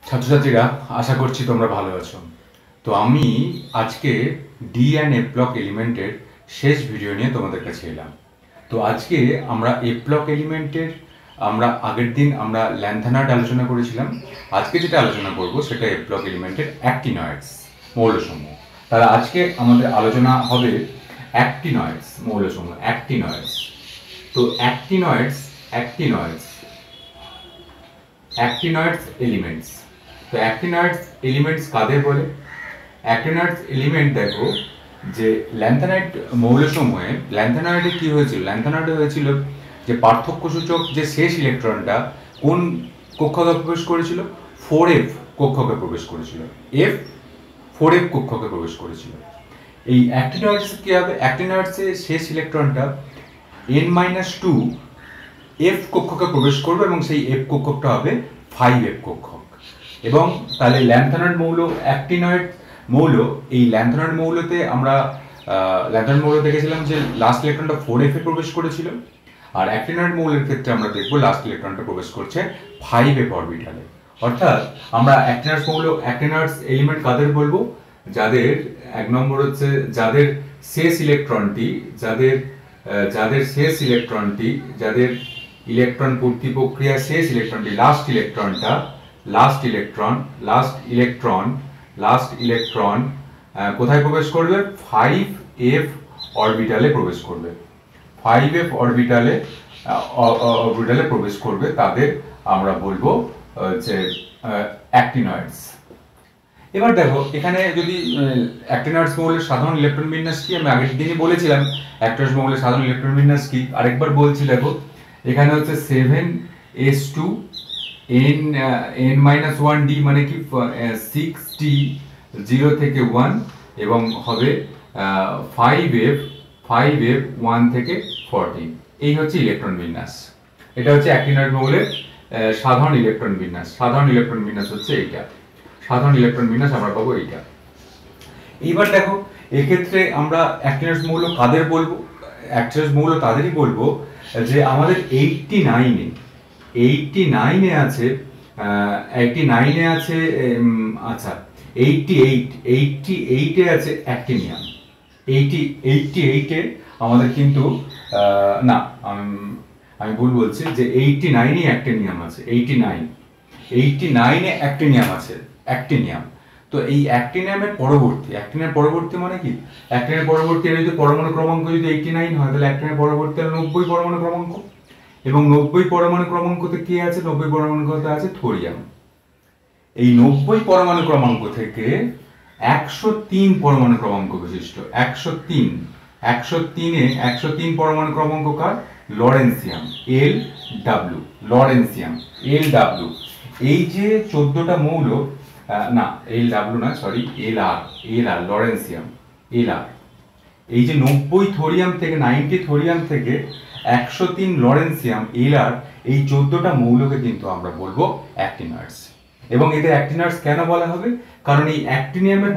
ছাত্রছাত্রীরা, আশা করছি তোমরা ভালো আছো। তো আমি আজকে ডি অ্যান্ড এফ ব্লক এলিমেন্টের শেষ ভিডিও নিয়ে তোমাদের কাছে এলাম। তো আজকে আমরা এফ ব্লক এলিমেন্টের আগের দিন আমরা ল্যান্থানার্ড আলোচনা করেছিলাম। আজকে যেটা আলোচনা করব সেটা এফ ব্লক এলিমেন্টের অ্যাক্টিনয়েডস মৌলসমূহ। তাহলে আজকে আমাদের আলোচনা হবে অ্যাক্টিনয়েডস মৌলসমূহ, অ্যাক্টিনয়েডস। তো অ্যাক্টিনয়েডস এলিমেন্টস। তো অ্যাক্টিনয়েডস এলিমেন্টস কাদের বলে? অ্যাক্টিনয়েডস এলিমেন্ট দেখো যে ল্যান্থানাইড মৌলসমূহে ল্যান্থানাইডে কি হয়েছিল? ল্যান্থানাইডে হয়েছিল যে পার্থক্যসূচক যে শেষ ইলেকট্রনটা কোন কক্ষকে প্রবেশ করেছিল? 4f কক্ষকে প্রবেশ করেছিল। f 4f কক্ষকে প্রবেশ করেছিল। এই অ্যাক্টিনয়েডস কি হবে? অ্যাক্টিনয়েডসের শেষ ইলেকট্রনটা n-2 f কক্ষকে প্রবেশ করবে এবং সেই f কক্ষকটা হবে 5f কক্ষক। এবং তাহলে ল্যান্থানাইড মৌল, অ্যাক্টিনয়েড মৌল, এই ল্যান্থানাইড মৌলতে আমরা ল্যান্থানাইড মৌল দেখেছিলাম যে লাস্ট ইলেকট্রনটা 4f এ প্রবেশ করেছিল, আর অ্যাক্টিনয়েড মৌলের ক্ষেত্রে আমরা দেখব লাস্ট ইলেকট্রনটা প্রবেশ করছে 5f অরবিটালে। অর্থাৎ আমরা অ্যাক্টিনয়েডস এলিমেন্ট কাদের বলবো? যাদের এক নম্বর হচ্ছে যাদের শেষ ইলেকট্রনটি যাদের ইলেকট্রন পূর্তি প্রক্রিয়া শেষ ইলেকট্রনটি লাস্ট ইলেকট্রন কোথায় প্রবেশ করবে? 5f অরবিটালে প্রবেশ করবে। 5f অরবিটালে প্রবেশ করবে, তাদের আমরা বলবো যে অ্যাক্টিনয়েডস। এবার দেখো এখানে যদি অ্যাক্টিনয়েডস মৌলের সাধারণ ইলেকট্রন বিন্যাস কি, আমি আগের দিনই বলেছিলাম অ্যাক্টিনয়েডস মৌলের সাধারণ ইলেকট্রন বিন্যাস কি, আরেকবার বলছি। দেখো এখানে হচ্ছে 7s2 n-1d মানে কি 6d 0 থেকে 1 এবং হবে 5f 1 থেকে 14। এই হচ্ছে ইলেকট্রন বিন্যাস। এটা হচ্ছে অ্যাক্টিনয়েড মৌলের সাধারণ ইলেকট্রন বিন্যাস। সাধারণ ইলেকট্রন বিন্যাস হচ্ছে এইটা। সাধারণ ইলেকট্রন বিন্যাস আমরা পাবো এইটা। এইবার দেখো এক্ষেত্রে আমরা অ্যাক্টিনয়েডস মৌল কাদের বলবো? অ্যাক্টিনয়েডস মৌল তাদেরই বলবো যে আমাদের 89 আছে আচ্ছা 88 এ আছে অ্যাক্টিনিয়াম। 88 এ আমাদের কিন্তু না, আমি ভুল বলছি যে 89 এ অ্যাক্টিনিয়াম আছে। 89 এ অ্যাক্টিনিয়াম আছে, অ্যাক্টিনিয়াম। তো এই অ্যাক্টিনিয়ামের পরবর্তী মানে কি? অ্যাক্টিনিয়ামের পরবর্তী যদি পরমাণু ক্রমাঙ্ক যদি 89 হয়, তাহলে অ্যাক্টিনিয়ামের পরবর্তী হলো 90 পরমাণু ক্রমাঙ্ক। এবং 90 পরমাণু ক্রমাঙ্কতে কি আছে? 90 পরমাণু ক্রমাঙ্কতে আছে থোরিয়াম। এই 90 পরমাণু ক্রমাঙ্ক থেকে 103 পরমাণু ক্রমাঙ্ক বিশিষ্ট 103 পরমাণু ক্রমাঙ্ক কার? Lawrencium, lawrencium LW। এই যে 14টা মৌল, না LW না, সরি LR লরেন্সিয়াম LR। এই যে 90 থোরিয়াম থেকে 90 থোরিয়াম থেকে 103 লরেন্সিয়াম LR, এই 14টা মৌলকে কিন্তু আমরা বলবো অ্যাক্টিনয়েডস। এবং এদের অ্যাক্টিনয়েডস কেন বলা হবে? কারণ এই অ্যাক্টিনিয়ামের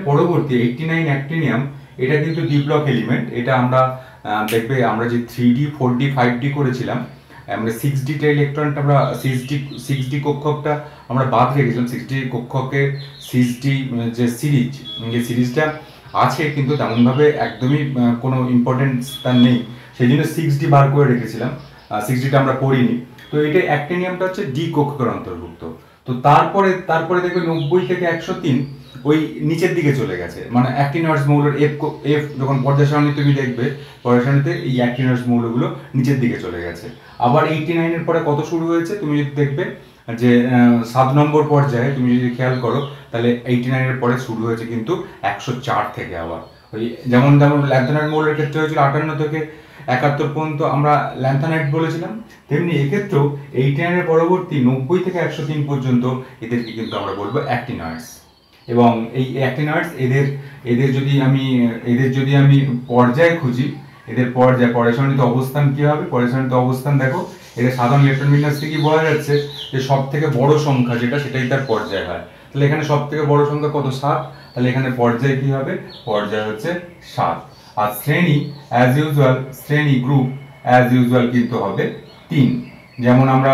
পরবর্তী 89 অ্যাক্টিনিয়াম, এটা কিন্তু ডি ব্লক এলিমেন্ট। এটা আমরা দেখবে আমরা যে 3D 4D 5D করেছিলাম, আমরা 6D টা ইলেকট্রনটা আমরা 6D কক্ষকটা আমরা বাদ রেখেছিলাম। 6D কক্ষকের 6D যে সিরিজটা আছে কিন্তু তেমনভাবে একদমই কোনো ইম্পর্টেন্স তার নেই, সেই জন্য 6D বার করে রেখেছিলাম। 6Dটা আমরা পড়িনি। তো এটা অ্যাক্টিনিয়ামটা হচ্ছে ডি কক্ষকের অন্তর্ভুক্ত। তো তারপরে দেখবে 90 থেকে 103 ওই নিচের দিকে চলে গেছে, মানে অ্যাক্টিনয়েডস মৌলের এফ যখন পর্যায় সারণী তুমি দেখবে, পর্যায় সারণীতে এই অ্যাক্টিনয়েডস মৌলগুলো নিচের দিকে চলে গেছে। আবার 89 এর পরে কত শুরু হয়েছে তুমি যদি দেখবে যে 7 নম্বর পর্যায়ে তুমি যদি খেয়াল করো, তাহলে 89 এর পরে শুরু হয়েছে কিন্তু 104 থেকে। আবার ওই যেমন ল্যান্থানাইড মৌলের ক্ষেত্রে হয়েছিল 58 থেকে 71 পর্যন্ত আমরা ল্যান্থানাইড বলেছিলাম, তেমনি এক্ষেত্রেও 89 এর পরবর্তী 90 থেকে 103 পর্যন্ত এদেরকে কিন্তু আমরা বলবো অ্যাক্টিনয়েডস। এবং এই অ্যাক্টিনয়েডস এদের যদি আমি পর্যায় খুঁজি, এদের পর্যায় সারণীতে অবস্থান কি হবে? পর্যায় সারণীতে অবস্থান দেখো, এদের সাধারণ ইলেকট্রন বিন্যাস থেকে বোঝা যাচ্ছে যে সব থেকে বড় সংখ্যা সেটাই তার পর্যায় হয়। তাহলে এখানে সব থেকে বড় সংখ্যা কত? 7। তাহলে এখানে পর্যায় কি হবে? পর্যায় হচ্ছে 7। আর শ্রেণী গ্রুপ অ্যাজ ইউজুয়াল কিন্তু হবে 3। যেমন আমরা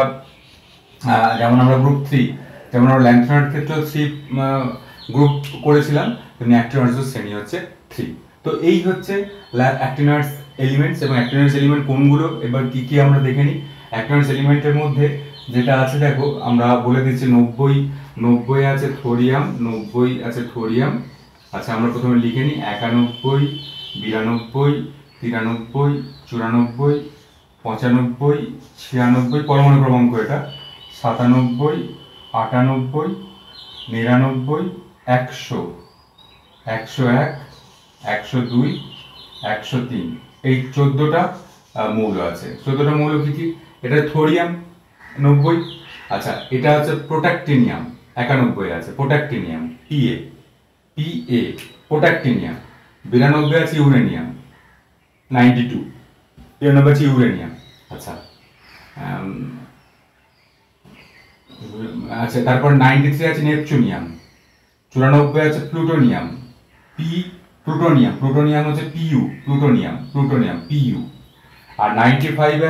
যেমন আমরা গ্রুপ 3, যেমন আমরা ল্যান্থনয়েড ক্ষেত্রেও 3 গ্রুপ করেছিলাম, তেমনি অ্যাক্টিনয়েডসের শ্রেণী হচ্ছে 3। তো এই হচ্ছে অ্যাক্টিনয়েডস এলিমেন্টস। এবং অ্যাক্টিনয়েডস এলিমেন্ট কোনগুলো এবার কি কি আমরা দেখে নিই। অ্যাক্টিনয়েডস এলিমেন্টের মধ্যে যেটা আছে দেখো, আমরা বলে দিচ্ছি 90 আছে থোরিয়াম, 90 আছে থোরিয়াম। আচ্ছা, আমরা প্রথমে লিখে নিই 91, 92, 93, 94, 95, 96 পরমাণু ক্রমাঙ্ক এটা, 97, 98, 99, 100, 101, 102, 103, এই 14টা মৌল আছে। 14টা মৌল কি কি? এটা থোরিয়াম 90। আচ্ছা, এটা হচ্ছে প্রোটাক্টিনিয়াম 91 আছে, প্রোটাক্টিনিয়াম PA প্রোটাক্টিনিয়াম। 92 আছে ইউরেনিয়াম 92, 93 আছে ইউরেনিয়াম। আচ্ছা, আচ্ছা তারপর 93 আছে নেপচুনিয়াম, 94 আছে প্লুটোনিয়াম প্লুটোনিয়াম হচ্ছে প্লুটোনিয়াম PU। আর 95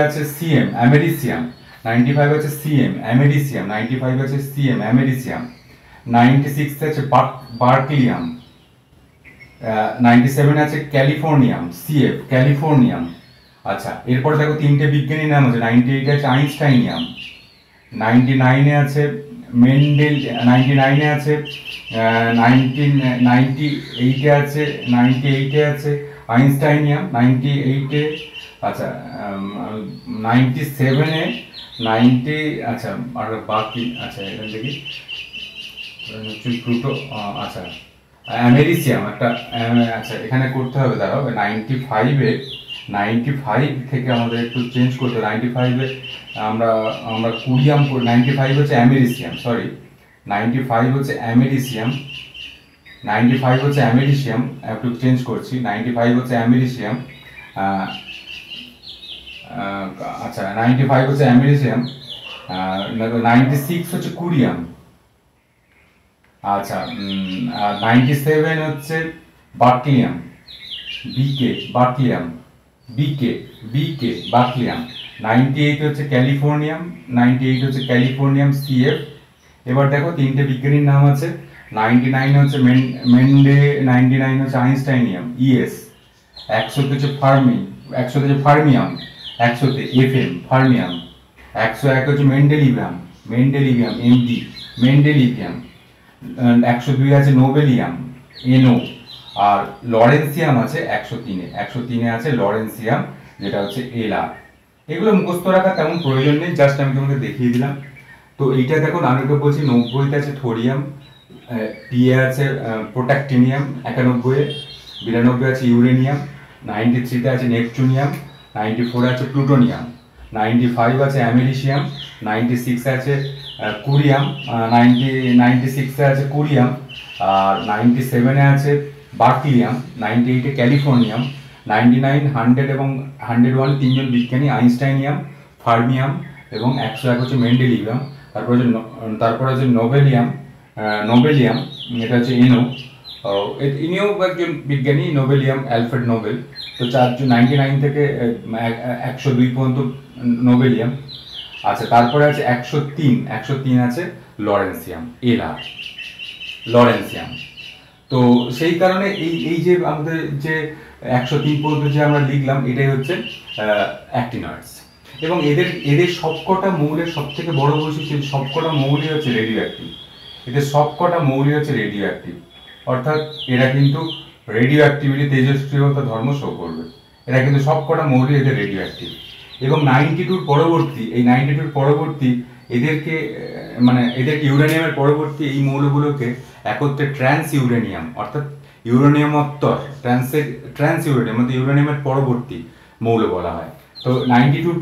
আছে সিএম অ্যামেরিসিয়াম, 95 আছে সিএম অ্যামেরিসিয়াম, 96 আছে বার্কলিয়াম, 97 আছে ক্যালিফোর্নিয়াম CF ক্যালিফোর্নিয়াম। আচ্ছা, এরপরে দেখো তিনটে বিজ্ঞানীর নাম আছে। 98 আছে আইনস্টাইনিয়াম, 99 আছে মেন্ডেল, 99 আছে 98 আছে আইনস্টাইনিয়াম 98। আচ্ছা 97 90, আচ্ছা আর বাকি, আচ্ছা এখান থেকে প্লুটো, আচ্ছা অ্যামেরিসিয়াম একটা, আচ্ছা এখানে করতে হবে, দাঁড়াও 95 থেকে আমাদের একটু চেঞ্জ করতে হবে। 95 আমরা কুরিয়াম, 95 হচ্ছে অ্যামেরিসিয়াম, সরি 95 হচ্ছে অ্যামেরিসিয়াম, 95 হচ্ছে অ্যামেরিসিয়াম, একটু চেঞ্জ করছি, 95 হচ্ছে অ্যামেরিসিয়াম। আচ্ছা 95 হচ্ছে অ্যামেরিসিয়াম, 96 হচ্ছে কুরিয়াম। আচ্ছা 97 হচ্ছে বার্কলিয়াম বার্কলিয়াম। 98 হচ্ছে ক্যালিফোর্নিয়াম CF। এবার দেখো তিনটে বিজ্ঞানীর নাম আছে। 99 হচ্ছে মেন্ডে, 99 হচ্ছে আইনস্টাইনিয়াম ES, 100 হচ্ছে ফার্মিয়াম, 100তে FM ফার্মিয়াম, 101 হচ্ছে মেন্ডেলিভিয়াম MD মেন্ডেলিভিয়াম, 102 আছে নোবেলিয়াম NO। আর লরেন্সিয়াম আছে 103 আছে লরেন্সিয়াম, যেটা হচ্ছে LR। এগুলো মুখস্থ রাখা তেমন প্রয়োজন নেই, জাস্ট আমি তোমাকে দেখিয়ে দিলাম। তো এইটা দেখো, আমি তো বলছি 90তে আছে থোরিয়াম, PA আছে প্রোটাক্টিনিয়াম 91, 92 আছে ইউরেনিয়াম, 93তে আছে নেপচুনিয়াম, 94 আছে প্লুটোনিয়াম, 95 আছে অ্যামেরিসিয়াম, 96 আছে কুরিয়াম, 96 আছে কুরিয়াম। আর 97 আছে বার্কলিয়াম, 98 ক্যালিফোর্নিয়াম, 99, 100 এবং 101 তিনজন বিজ্ঞানী আইনস্টাইনিয়াম, ফার্মিয়াম এবং 101 হচ্ছে মেন্ডেলিভিয়াম। তারপর হচ্ছে নোবেলিয়াম, এটা হচ্ছে NO। ইনিও একজন বিজ্ঞানী, নোবেলিয়াম অ্যালফ্রেড নোবেল। তো 99 থেকে 102 পর্যন্ত নোবেলিয়াম। আচ্ছা, তারপরে আছে 103 আছে লরেন্সিয়াম LR লরেন্সিয়াম। তো সেই কারণে এই যে আমাদের যে 103 পর্যন্ত যে আমরা লিখলাম, এটাই হচ্ছে অ্যাক্টিনয়েডস। এবং এদের সবকটা মৌলের সব থেকে বড় বৈশিষ্ট্য, সবকটা মৌলই হচ্ছে রেডিও অ্যাক্টিভ। এদের সবকটা মৌলই হচ্ছে রেডিও অ্যাক্টিভ, অর্থাৎ এরা কিন্তু রেডিও অ্যাক্টিভিটি তেজস্ক্রিয়তা ধর্ম শো করবে। এরা কিন্তু সবকটা মৌলই এদের রেডিও অ্যাক্টিভ। এবং 92 পরবর্তী এদেরকে ইউরেনিয়ামের পরবর্তী এই মৌলগুলোকে একত্রে ট্রান্স ইউরেনিয়াম, অর্থাৎ ইউরেনিয়ামোত্তর ট্রান্স ইউরেনিয়াম মানে ইউরেনিয়ামের পরবর্তী মৌল বলা হয়। তো 92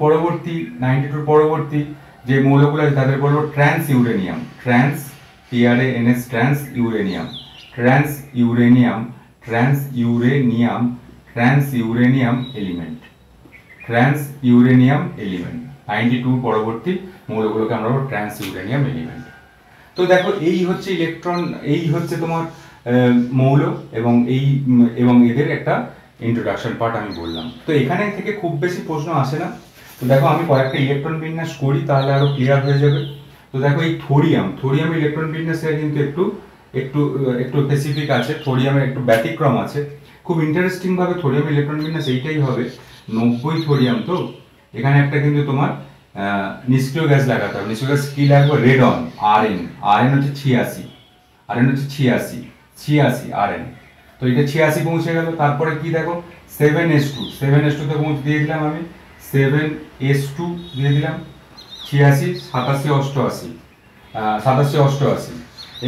পরবর্তী যে মৌলগুলো আছে তাদের বলবো trans uranium, trans uranium element. 92 পরবর্তী মৌলগুলোকে আমরা বলবো ট্রান্স ইউরেনিয়াম এলিমেন্ট। তো দেখো, এই হচ্ছে ইলেকট্রন, এই হচ্ছে তোমার মৌল এবং এদের একটা ইন্ট্রোডাকশন পার্ট আমি বললাম। তো এখানে থেকে খুব বেশি প্রশ্ন আসে না, তো দেখো আমি কয়েকটা ইলেকট্রন বিন্যাস করি, তাহলে আরো ক্লিয়ার হয়ে যাবে। তো দেখো এই থোরিয়াম ইলেকট্রন বিন্যাসে কিন্তু একটু একটু একটু স্পেসিফিক আছে, থোরিয়ামের একটু ব্যতিক্রম আছে। খুব ইন্টারেস্টিং ভাবে থোরিয়াম ইলেকট্রন বিন্যাস এইটাই হবে, 90 থোরিয়াম, তো এখানে একটা কিন্তু তোমার নিষ্ক্রিয় গ্যাস লাগাতে হবে। নিষ্ক্রিয় গ্যাস কি লাগবে? রেডন, আরএন হচ্ছে 86, আরএন। তো এটা 86 পৌঁছে গেল। তারপরে কি দেখো 7s2 তে পৌঁছে দিয়ে দিলাম আমি, 7s2 দিয়ে দিলাম, 86, 87, 88।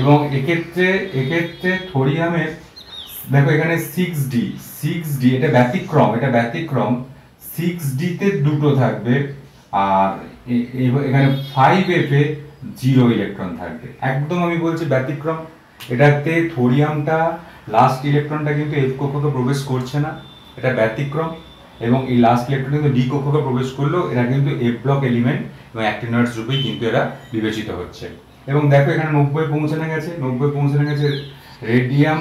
এবং এক্ষেত্রে থোরিয়ামের দেখো এখানে 6d, এটা ব্যতিক্রম 6d তে দুটো থাকবে, আর এখানে 5f এ 0 ইলেকট্রন থাকবে। একদম আমি বলছি ব্যতিক্রম। এটাতে থোরিয়ামটা লাস্ট ইলেকট্রনটা কিন্তু এফ কক্ষকে প্রবেশ করছে না, এটা ব্যতিক্রম। এবং এই লাস্ট ইলেকট্রন কিন্তু ডি কক্ষকে প্রবেশ করলেও এরা কিন্তু এফ ব্লক এলিমেন্ট এবং অ্যাক্টিনয়েডস রূপেই কিন্তু এরা বিবেচিত হচ্ছে। এবং দেখো এখানে 90 পৌঁছানো গেছে, রেডিয়াম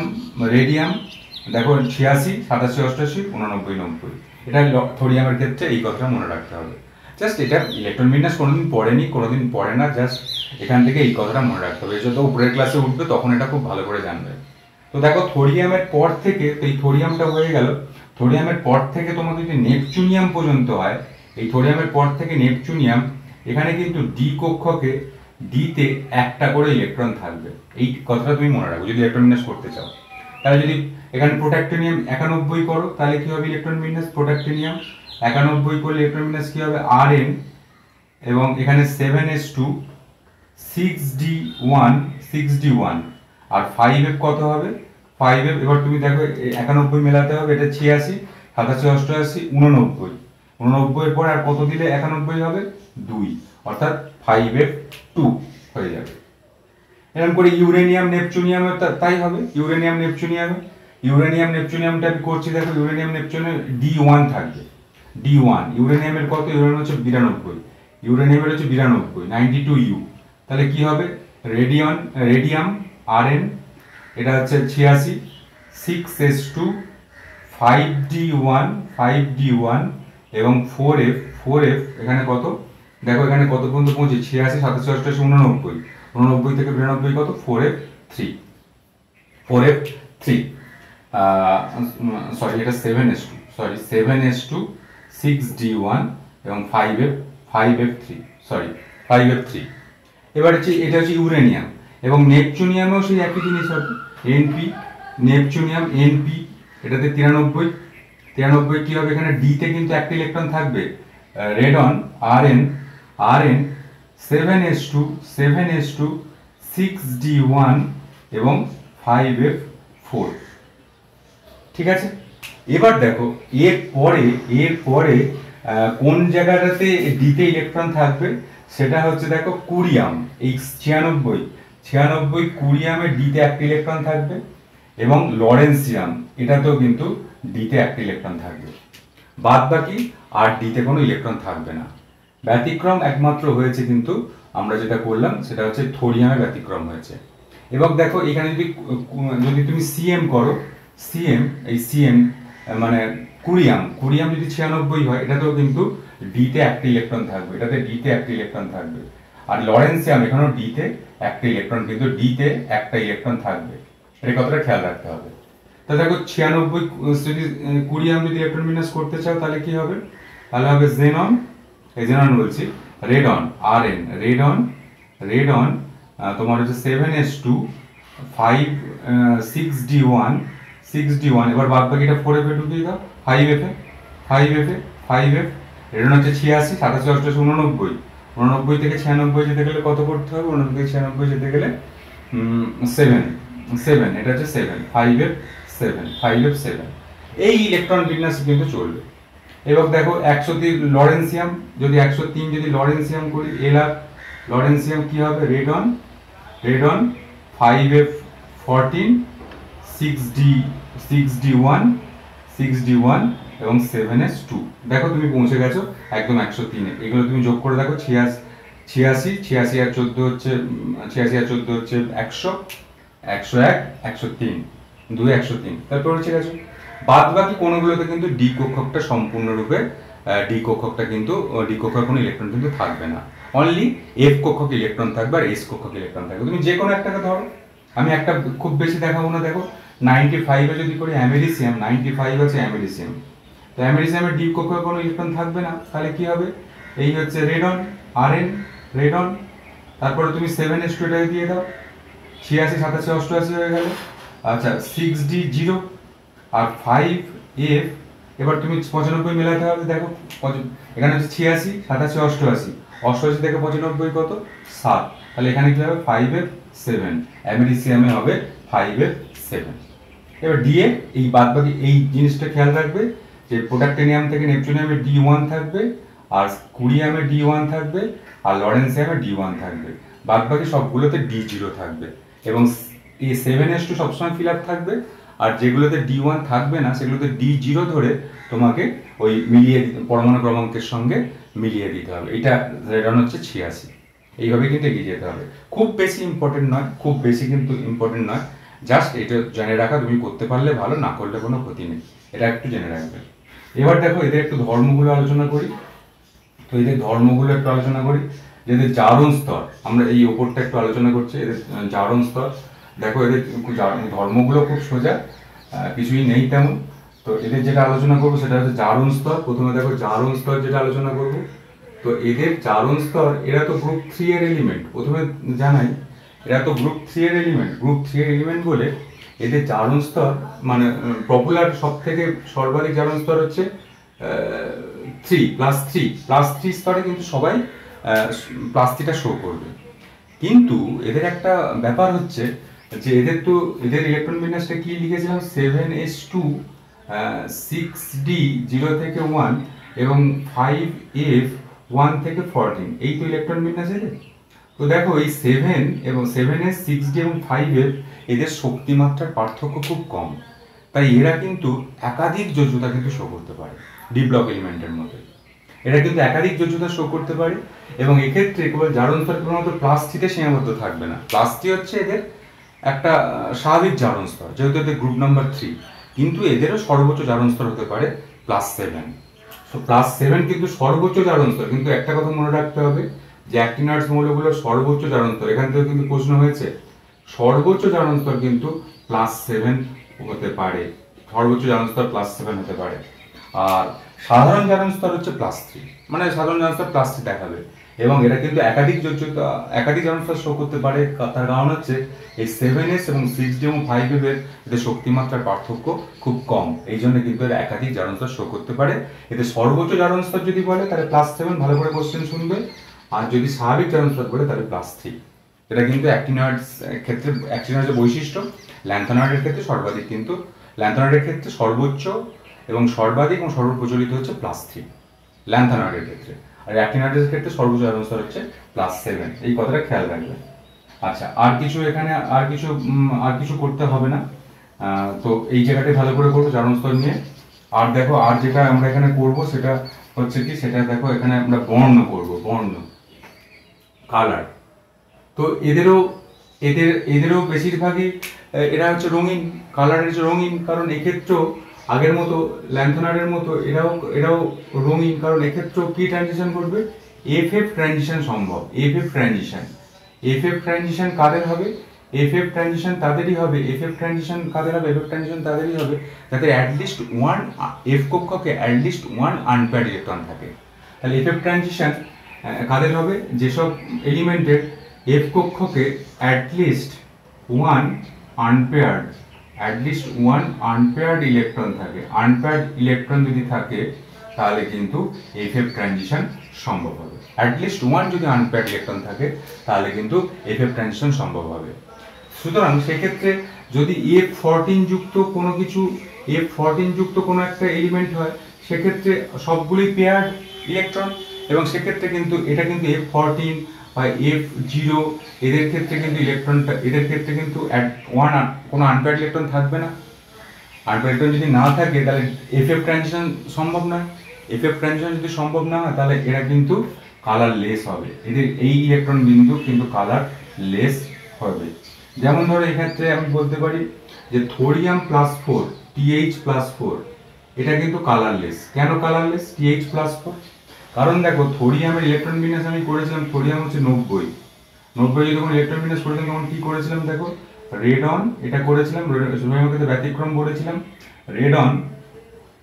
দেখো 86, 87, 88, 89, 90। এটা থোরিয়ামের ক্ষেত্রে এই কথা মনে রাখতে হবে। জাস্ট এটা ইলেকট্রন বিন্যাস কোনোদিন পড়ে না, জাস্ট এখান থেকে এই কথাটা মনে রাখতে হবে। যত উপরের ক্লাসে উঠবে তখন এটা খুব ভালো করে জানবে। তো দেখো থোরিয়ামের পর থেকে, তো এই থোরিয়ামটা হয়ে গেল, থোরিয়ামের পর থেকে তোমার যদি নেপচুনিয়াম পর্যন্ত হয়, এই থোরিয়ামের পর থেকে নেপচুনিয়াম, এখানে কিন্তু ডি কক্ষকে ডিতে একটা করে ইলেকট্রন থাকবে। এই কথাটা তুমি মনে রাখো যদি ইলেকট্রন বিন্যাস করতে চাও। তাহলে যদি এখানে প্রোট্যাক্টিনিয়াম 91 করো, তাহলে কি হবে ইলেকট্রন বিন্যাস? প্রোট্যাক্টিনিয়াম 91 করলে ইলেকট্রন বিন্যাস কি হবে? Rn, এবং এখানে 7s2, 6d1, আর 5f কত হবে? 5f, এবার তুমি দেখো 91 মেলাতে হবে, এটা 86, 87, 88, 89, 89 এর পরে আর কত দিলে 91 হবে? 2, অর্থাৎ 5f2 হয়ে যাবে। এরকম করে ইউরেনিয়াম নেপচুনিয়াম তাই হবে। ইউরেনিয়াম নেপচুনিয়ামটা আমি করছি, দেখো ইউরেনিয়াম নেপচুনিয়াম D1 থাকবে, D1। ইউরেনিয়ামের কত? ইউরেনিয়াম হচ্ছে 92, 92u। তাহলে কি হবে? রেডিয়াম Rn, এটা হচ্ছে 86, 6s2, 5d1 এবং 4f এখানে কত? দেখো এখানে কত পর্যন্ত পৌঁছে? 86, 87, 88, 89, 89 থেকে 92 কত? 4f3, সরি এটা 7s2, 6d1 এবং 5f3। এবার হচ্ছে এটা হচ্ছে ইউরেনিয়াম। এবং নেপচুনিয়ামেও সেই একই জিনিস হবে, নেপচুনিয়াম এনপি, এটাতে 93 কি হবে? এখানে ডি তে কিন্তু একটা ইলেকট্রন থাকবে, রেডন Rn 7s2, 6d1 এবং 5f4। ঠিক আছে। এবার দেখো এরপরে কোন জায়গাটাতে ডিতে ইলেকট্রন থাকবে, সেটা হচ্ছে দেখো কুরিয়াম। এই 96 কুরিয়ামে ডিতে একটা ইলেকট্রন থাকবে, এবং লরেন্সিয়াম এটাতেও কিন্তু ডিতে একটা ইলেকট্রন থাকবে। বাদ বাকি আর ডিতে কোনো ইলেকট্রন থাকবে না। ব্যতিক্রম একমাত্র হয়েছে কিন্তু আমরা যেটা করলাম সেটা হচ্ছে থোরিয়ামে ব্যতিক্রম হয়েছে। এবং দেখো এখানে যদি তুমি সিএম করো, সিএম মানে কুরিয়াম যদি 96 হয়, এটাতেও কিন্তু ডিতে একটা ইলেকট্রন থাকবে, আর লরেন্সিয়াম এখানেও ডিতে একটা ইলেকট্রন, কিন্তু ডিতে একটা ইলেকট্রন থাকবে। এই কথাটা খেয়াল রাখতে হবে। তাহলে দেখো 96 যদি কুরিয়াম যদি ইলেকট্রন বিন্যাস করতে চাও, তাহলে কি হবে? তাহলে হবে জেনন বলছি, রেডন Rn, রেডন তোমার হচ্ছে 7s2, 6d1, এবার বাদ বাকিটা 4f এ ঢুকিয়ে দাও, 5f, রেডন হচ্ছে 86, 87, 88, 89 থেকে 96 যেতে গেলে কত করতে হবে? 89 থেকে 96 যেতে গেলে 7, এটা হচ্ছে 7, 5f7। এই ইলেকট্রন বিন্যাস কিন্তু চলবে। এবার দেখো 103 লরেন্সিয়াম, যদি 103 যদি লরেন্সিয়াম করি, লরেন্সিয়াম কি হবে? রেডন 5f14, 6d1 এবং 7s2। দেখো তুমি পৌঁছে গেছো একদম 103 এ। এগুলো তুমি যোগ করে দেখো, 86 আর 14 হচ্ছে 100, 101, 103, 2 103। তারপর হচ্ছে গেছো। বাদ বাকি কোনগুলোতে কিন্তু ডি কক্ষকটা সম্পূর্ণরূপে ডি কক্ষকটা কিন্তু ডি কক্ষক কোনো ইলেকট্রন কিন্তু থাকবে না, অনলি এফ কক্ষক ইলেকট্রন থাকবে আর এস কক্ষক ইলেকট্রন থাকবে। তুমি যে কোনো একটাকে ধরো, আমি একটা খুব বেশি দেখাবো না। দেখো 95-এ যদি করি অ্যামেরিসিয়াম, 95 আছে অ্যামেরিসিয়াম, তো অ্যামেরিসিয়ামের ডি কক্ষক কোনো ইলেকট্রন থাকবে না, তাহলে কি হবে? এই হচ্ছে রেডন, আরএন রেডন, তারপরে তুমি 7s2 এটাকে দিয়ে দাও, 86 87 88 হয়ে গেল। আচ্ছা 6d0 আর 5f, এবার তুমি 95 মেলাতে হবে। দেখো এখানে হচ্ছে 86 87 88, 88 থেকে 95 কত? 7, তাহলে এখানে কি হবে? 5f7, অ্যামেরিসিয়ামে হবে 5f7। এবার ডিএ, এই বাদ বাকি এই জিনিসটা খেয়াল রাখবে যে প্রোডাক্টেনিয়াম থেকে নেপচুনিয়ামে D1 থাকবে, আর কুরিয়ামে D1 থাকবে, আর লরেন্সিয়ামে D1 থাকবে, বাদ বাকি সবগুলোতে D0 থাকবে। এবং এই 7s2 সবসময় ফিল আপ থাকবে, আর যেগুলোতে D1 থাকবে না সেগুলোতে D0 ধরে তোমাকে ওই মিলিয়ে পরমাণু ক্রমাঙ্কের সঙ্গে মিলিয়ে দিতে হবে। এটা রেডন হচ্ছে 86। এইভাবে কিন্তু এগিয়ে যেতে হবে। খুব বেশি ইম্পর্টেন্ট নয়, খুব বেশি কিন্তু ইম্পর্টেন্ট নয়, জাস্ট এটা জেনে রাখা, তুমি করতে পারলে ভালো, না করলে কোনো ক্ষতি নেই, এটা একটু জেনে রাখবে। এবার দেখো এদের একটু ধর্মগুলো আলোচনা করি। তো এদের ধর্মগুলো একটু আলোচনা করি। এদের জারণ স্তর, আমরা এই ওপরটা একটু আলোচনা করছি, এদের জারণ স্তর। দেখো এদের ধর্মগুলো খুব সোজা, কিছুই নেই তেমন। তো এদের যেটা আলোচনা করবো সেটা হচ্ছে জারণ স্তর। প্রথমে দেখো জারণ স্তর যেটা আলোচনা করবো, তো এদের জারণ স্তর, এরা তো গ্রুপ 3 এর এলিমেন্ট। প্রথমে জানাই এরা তো গ্রুপ 3 এর এলিমেন্ট। গ্রুপ 3 এর এলিমেন্ট বলে এদের জারণ স্তর মানে পপুলার সব থেকে সর্বাধিক জারণ স্তর হচ্ছে 3+3 স্তরে কিন্তু সবাই +3টা শো করবে। কিন্তু এদের একটা ব্যাপার হচ্ছে যে এদের ইলেকট্রন বিন্যাসটা কি লিখেছিলাম? 7s2 6d0 থেকে 1 এবং 5f 1 থেকে 14, এই তো ইলেকট্রন বিন্যাস এদের। তো দেখো এই 7 এবং 7s 6d এবং 5f এদের শক্তিমাত্রার পার্থক্য খুব কম, তাই এরা কিন্তু একাধিক যোজ্যতা কিন্তু শো করতে পারে ডি ব্লক এলিমেন্টের মধ্যে। এরা কিন্তু একাধিক যোজ্যতা শো করতে পারে, এবং এক্ষেত্রে কেবল জারণ স্তর কেবলমাত্র +3তে সীমাবদ্ধ থাকবে না। +3 হচ্ছে এদের একটা স্বাভাবিক জারণ স্তর, যেহেতু এদের গ্রুপ নাম্বার 3, কিন্তু এদেরও সর্বোচ্চ জারণ স্তর হতে পারে +7। তো +7 কিন্তু সর্বোচ্চ জারণ স্তর। কিন্তু একটা কথা মনে রাখতে হবে যে অ্যাক্টিনাইডস মৌলগুলোর সর্বোচ্চ জারণ স্তর, এখান থেকে কিন্তু প্রশ্ন হয়েছে, সর্বোচ্চ জারণ স্তর কিন্তু +7 হতে পারে, সর্বোচ্চ জারণ স্তর +7 হতে পারে। আর সাধারণ জারণ স্তর হচ্ছে +3, মানে সাধারণ জারণ স্তর +3 দেখাবে। এবং এরা কিন্তু একাধিক যোজ্যতা, একাধিক জারণ স্তর শো করতে পারে। তার কারণ হচ্ছে এই 7s এবং 6d এবং 5f এদের শক্তিমাত্রার পার্থক্য খুব কম, এই জন্য কিন্তু এরা একাধিক জারণ স্তর শো করতে পারে। এদের সর্বোচ্চ জারণ স্তর যদি বলে তাহলে +7, ভালো করে কোশ্চেন শুনবে। আর যদি স্বাভাবিক জারণ স্তর বলে তাহলে +3। এটা কিন্তু অ্যাক্টিনয়েডস ক্ষেত্রে, অ্যাক্টিনয়েডের বৈশিষ্ট্য। ল্যান্থানয়েডের ক্ষেত্রে সর্বাধিক, কিন্তু ল্যান্থানয়েডের ক্ষেত্রে সর্বোচ্চ এবং সর্বাধিক এবং সর্বপ্রচলিত হচ্ছে +3 ল্যান্থানয়েডের ক্ষেত্রে। আর অ্যাক্টিনয়েডের ক্ষেত্রে সর্বোচ্চ জারণ স্তর হচ্ছে +7, এই কথাটা খেয়াল রাখবেন। আচ্ছা আর কিছু এখানে আর কিছু করতে হবে না। তো এই জায়গাটাই ভালো করে করবো জারণ স্তর নিয়ে। আর দেখো আর যেটা আমরা এখানে করব সেটা হচ্ছে কি, সেটা দেখো এখানে আমরা বর্ণ করব, বর্ণ, কালার। তো এদেরও বেশিরভাগই এরা হচ্ছে রঙিন, কালার হচ্ছে রঙিন, কারণ এক্ষেত্রেও আগের মতো ল্যান্থানয়েডের মতো এরাও রঙিন, কারণ এক্ষেত্রেও কি ট্রানজিশন করবে? এফএফ ট্রানজিশন সম্ভব। এফএফ ট্রানজিশন কাদের হবে? এফএফ ট্রানজিশন তাদেরই হবে। এফএফ ট্রানজিশন তাদেরই হবে যাদের অ্যাটলিস্ট ওয়ান এফ কক্ষকে অ্যাটলিস্ট ওয়ান আনপেয়ার্ড ইলেকট্রন থাকে। তাহলে এফএফ ট্রানজিশন কাদের হবে? যেসব এলিমেন্টের এফ কক্ষকে অ্যাটলিস্ট ওয়ান আনপেয়ার্ড ইলেকট্রন থাকে। আনপেয়ার্ড ইলেকট্রন যদি থাকে তাহলে কিন্তু এফএফ ট্রানজিশন সম্ভব হবে। অ্যাটলিস্ট ওয়ান যদি আনপেয়ার্ড ইলেকট্রন থাকে তাহলে কিন্তু এফএফ ট্রানজিশন সম্ভব হবে। সুতরাং সেক্ষেত্রে যদি F14 যুক্ত কোনো একটা এলিমেন্ট হয়, সেক্ষেত্রে সবগুলি পেয়ার্ড ইলেকট্রন, এবং সেক্ষেত্রে কিন্তু এটা কিন্তু F14 বা F0 এদের ক্ষেত্রে কিন্তু কোনো আনপেয়ার্ড ইলেকট্রন থাকবে না। আনপেয়ার্ড ইলেকট্রন যদি না থাকে তাহলে এফএফ ট্রানজিশন সম্ভব নয়। এফএফ ট্রানজিশন যদি সম্ভব না হয় তাহলে এরা কিন্তু কালারলেস হবে। এদের এই ইলেকট্রন বিন্দু কিন্তু কালারলেস হবে। যেমন ধরো এক্ষেত্রে আমি বলতে পারি যে থোরিয়াম +4, TH+4, এটা কিন্তু কালারলেস। কেন কালারলেস? TH+4। কারণ দেখো থোরিয়ামের ইলেকট্রন বিন্যাস আমি করেছিলাম, থোরিয়াম হচ্ছে 90, যদি কোনো ইলেকট্রন বিন্যাস করেছিলাম তখন কি করেছিলাম দেখো, রেড অন এটা করেছিলাম, সোডিয়ামের ক্ষেত্রে ব্যতিক্রম করেছিলাম। রেড অন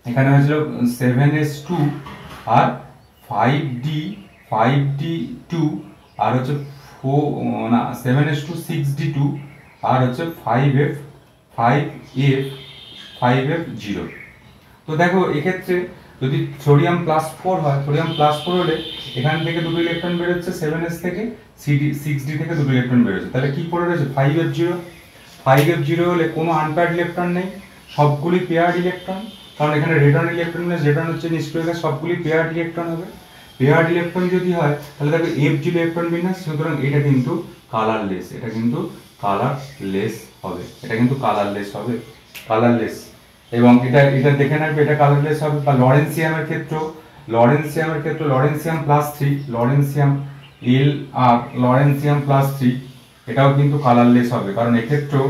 এখানে হয়েছিল 7s2 আর 5d2 আর হচ্ছে 7s2 6d2 আর হচ্ছে 5f0। তো দেখো এক্ষেত্রে যদি সোডিয়াম+4 হয়, সোডিয়াম+4 হলে এখান থেকে দুটো ইলেকট্রন বেরোচ্ছে 7s থেকে, 6d থেকে দুটো ইলেকট্রন বেরোচ্ছে, তাহলে কি করে রয়েছে 5f0। 5f0 হলে কোনো আনপেয়ার্ড ইলেকট্রন নেই, সবগুলি পেয়ার্ড ইলেকট্রন, কারণ এখানে রেডন ইলেকট্রন রেডন হচ্ছে নিষ্ক্রিয় গ্যাস, সবগুলি পেয়ার্ড ইলেকট্রন হবে। পেয়ার্ড ইলেকট্রন যদি হয় তাহলে দেখো f0 ইলেকট্রন বিন্যাস, সুতরাং এটা কিন্তু কালারলেস, এটা কিন্তু কালারলেস হবে, এটা কিন্তু কালারলেস হবে, কালারলেস। এবং এটা দেখে রাখবে এটা কালারলেস হবে। বা লরেন্সিয়ামের ক্ষেত্রে, লরেন্সিয়াম+3, লরেন্সিয়াম এল আর লরেন্সিয়াম+3 এটাও কিন্তু কালারলেস হবে, কারণ এক্ষেত্রেও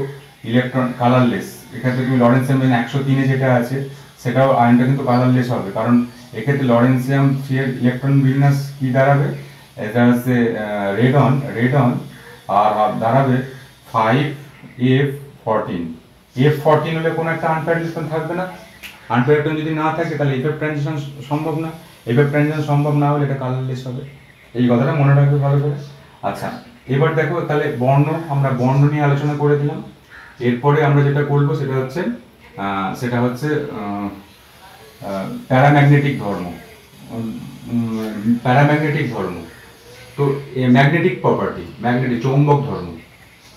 ইলেকট্রন কালারলেস। এক্ষেত্রে তুমি লরেন্সিয়াম 103 যেটা আছে সেটাও আয়নটা কিন্তু কালারলেস হবে, কারণ এক্ষেত্রে লরেন্সিয়াম 3 এর ইলেকট্রন বিন্যাস কি দাঁড়াবে, এটা হচ্ছে রেড অন আর দাঁড়াবে 5f14। f14 হলে কোনো একটা আনপেয়ার্ড ইলেকট্রন থাকবে না, আনপেয়ার্ড ইলেকট্রন যদি না থাকে তাহলে এফএফ ট্রানজিশন সম্ভব না, এফএফ ট্রানজিশন সম্ভব না হলে এটা কালারলেস হবে। এই কথাটা মনে রাখবে ভালো করে। আচ্ছা, এবার দেখো তাহলে আমরা বর্ণ নিয়ে আলোচনা করে দিলাম। এরপরে আমরা যেটা করবো সেটা হচ্ছে প্যারাম্যাগনেটিক ধর্ম। প্যারাম্যাগনেটিক ধর্ম তো ম্যাগনেটিক প্রপার্টি, চৌম্বক ধর্ম।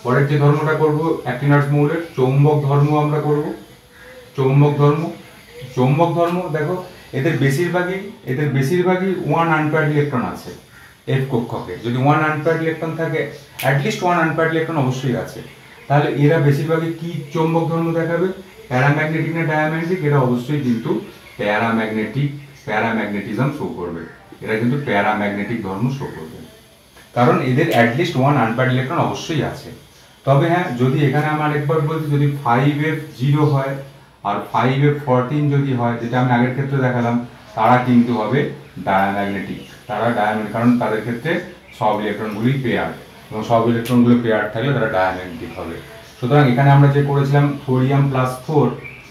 পরের যে ধর্মটা করব অ্যাক্টিনার্স মৌলের চৌম্বক ধর্ম আমরা করব। চৌম্বক ধর্ম দেখো এদের বেশিরভাগই ওয়ান আনপেয়ার্ড ইলেকট্রন আছে এফ কক্ষকে। যদি ওয়ান আনপেয়ার্ড ইলেকট্রন থাকে, অ্যাটলিস্ট ওয়ান আনপেয়ার্ড ইলেকট্রন অবশ্যই আছে, তাহলে এরা বেশিরভাগই কি চৌম্বক ধর্ম দেখাবে, প্যারাম্যাগনেটিক না ডায়াম্যাগনেটিক? এটা অবশ্যই কিন্তু প্যারাম্যাগনেটিজম শো করবে, এরা কিন্তু প্যারাম্যাগনেটিক ধর্ম শো করবে, কারণ এদের অ্যাটলিস্ট ওয়ান আনপেয়ার্ড ইলেকট্রন অবশ্যই আছে। তবে হ্যাঁ, যদি এখানে আমি আরেকবার বলছি, যদি 5f0 হয় আর 5f14 যদি হয়, যেটা আমি আগের ক্ষেত্রে দেখালাম, তারা কিন্তু হবে ডায়াম্যাগনেটিক, কারণ তাদের ক্ষেত্রে সব ইলেকট্রনগুলি পেয়ার্ড, এবং সব ইলেকট্রনগুলো পেয়ার্ড থাকলে তারা ডায়াম্যাগনেটিক হবে। সুতরাং এখানে আমরা যে করেছিলাম থোরিয়াম+4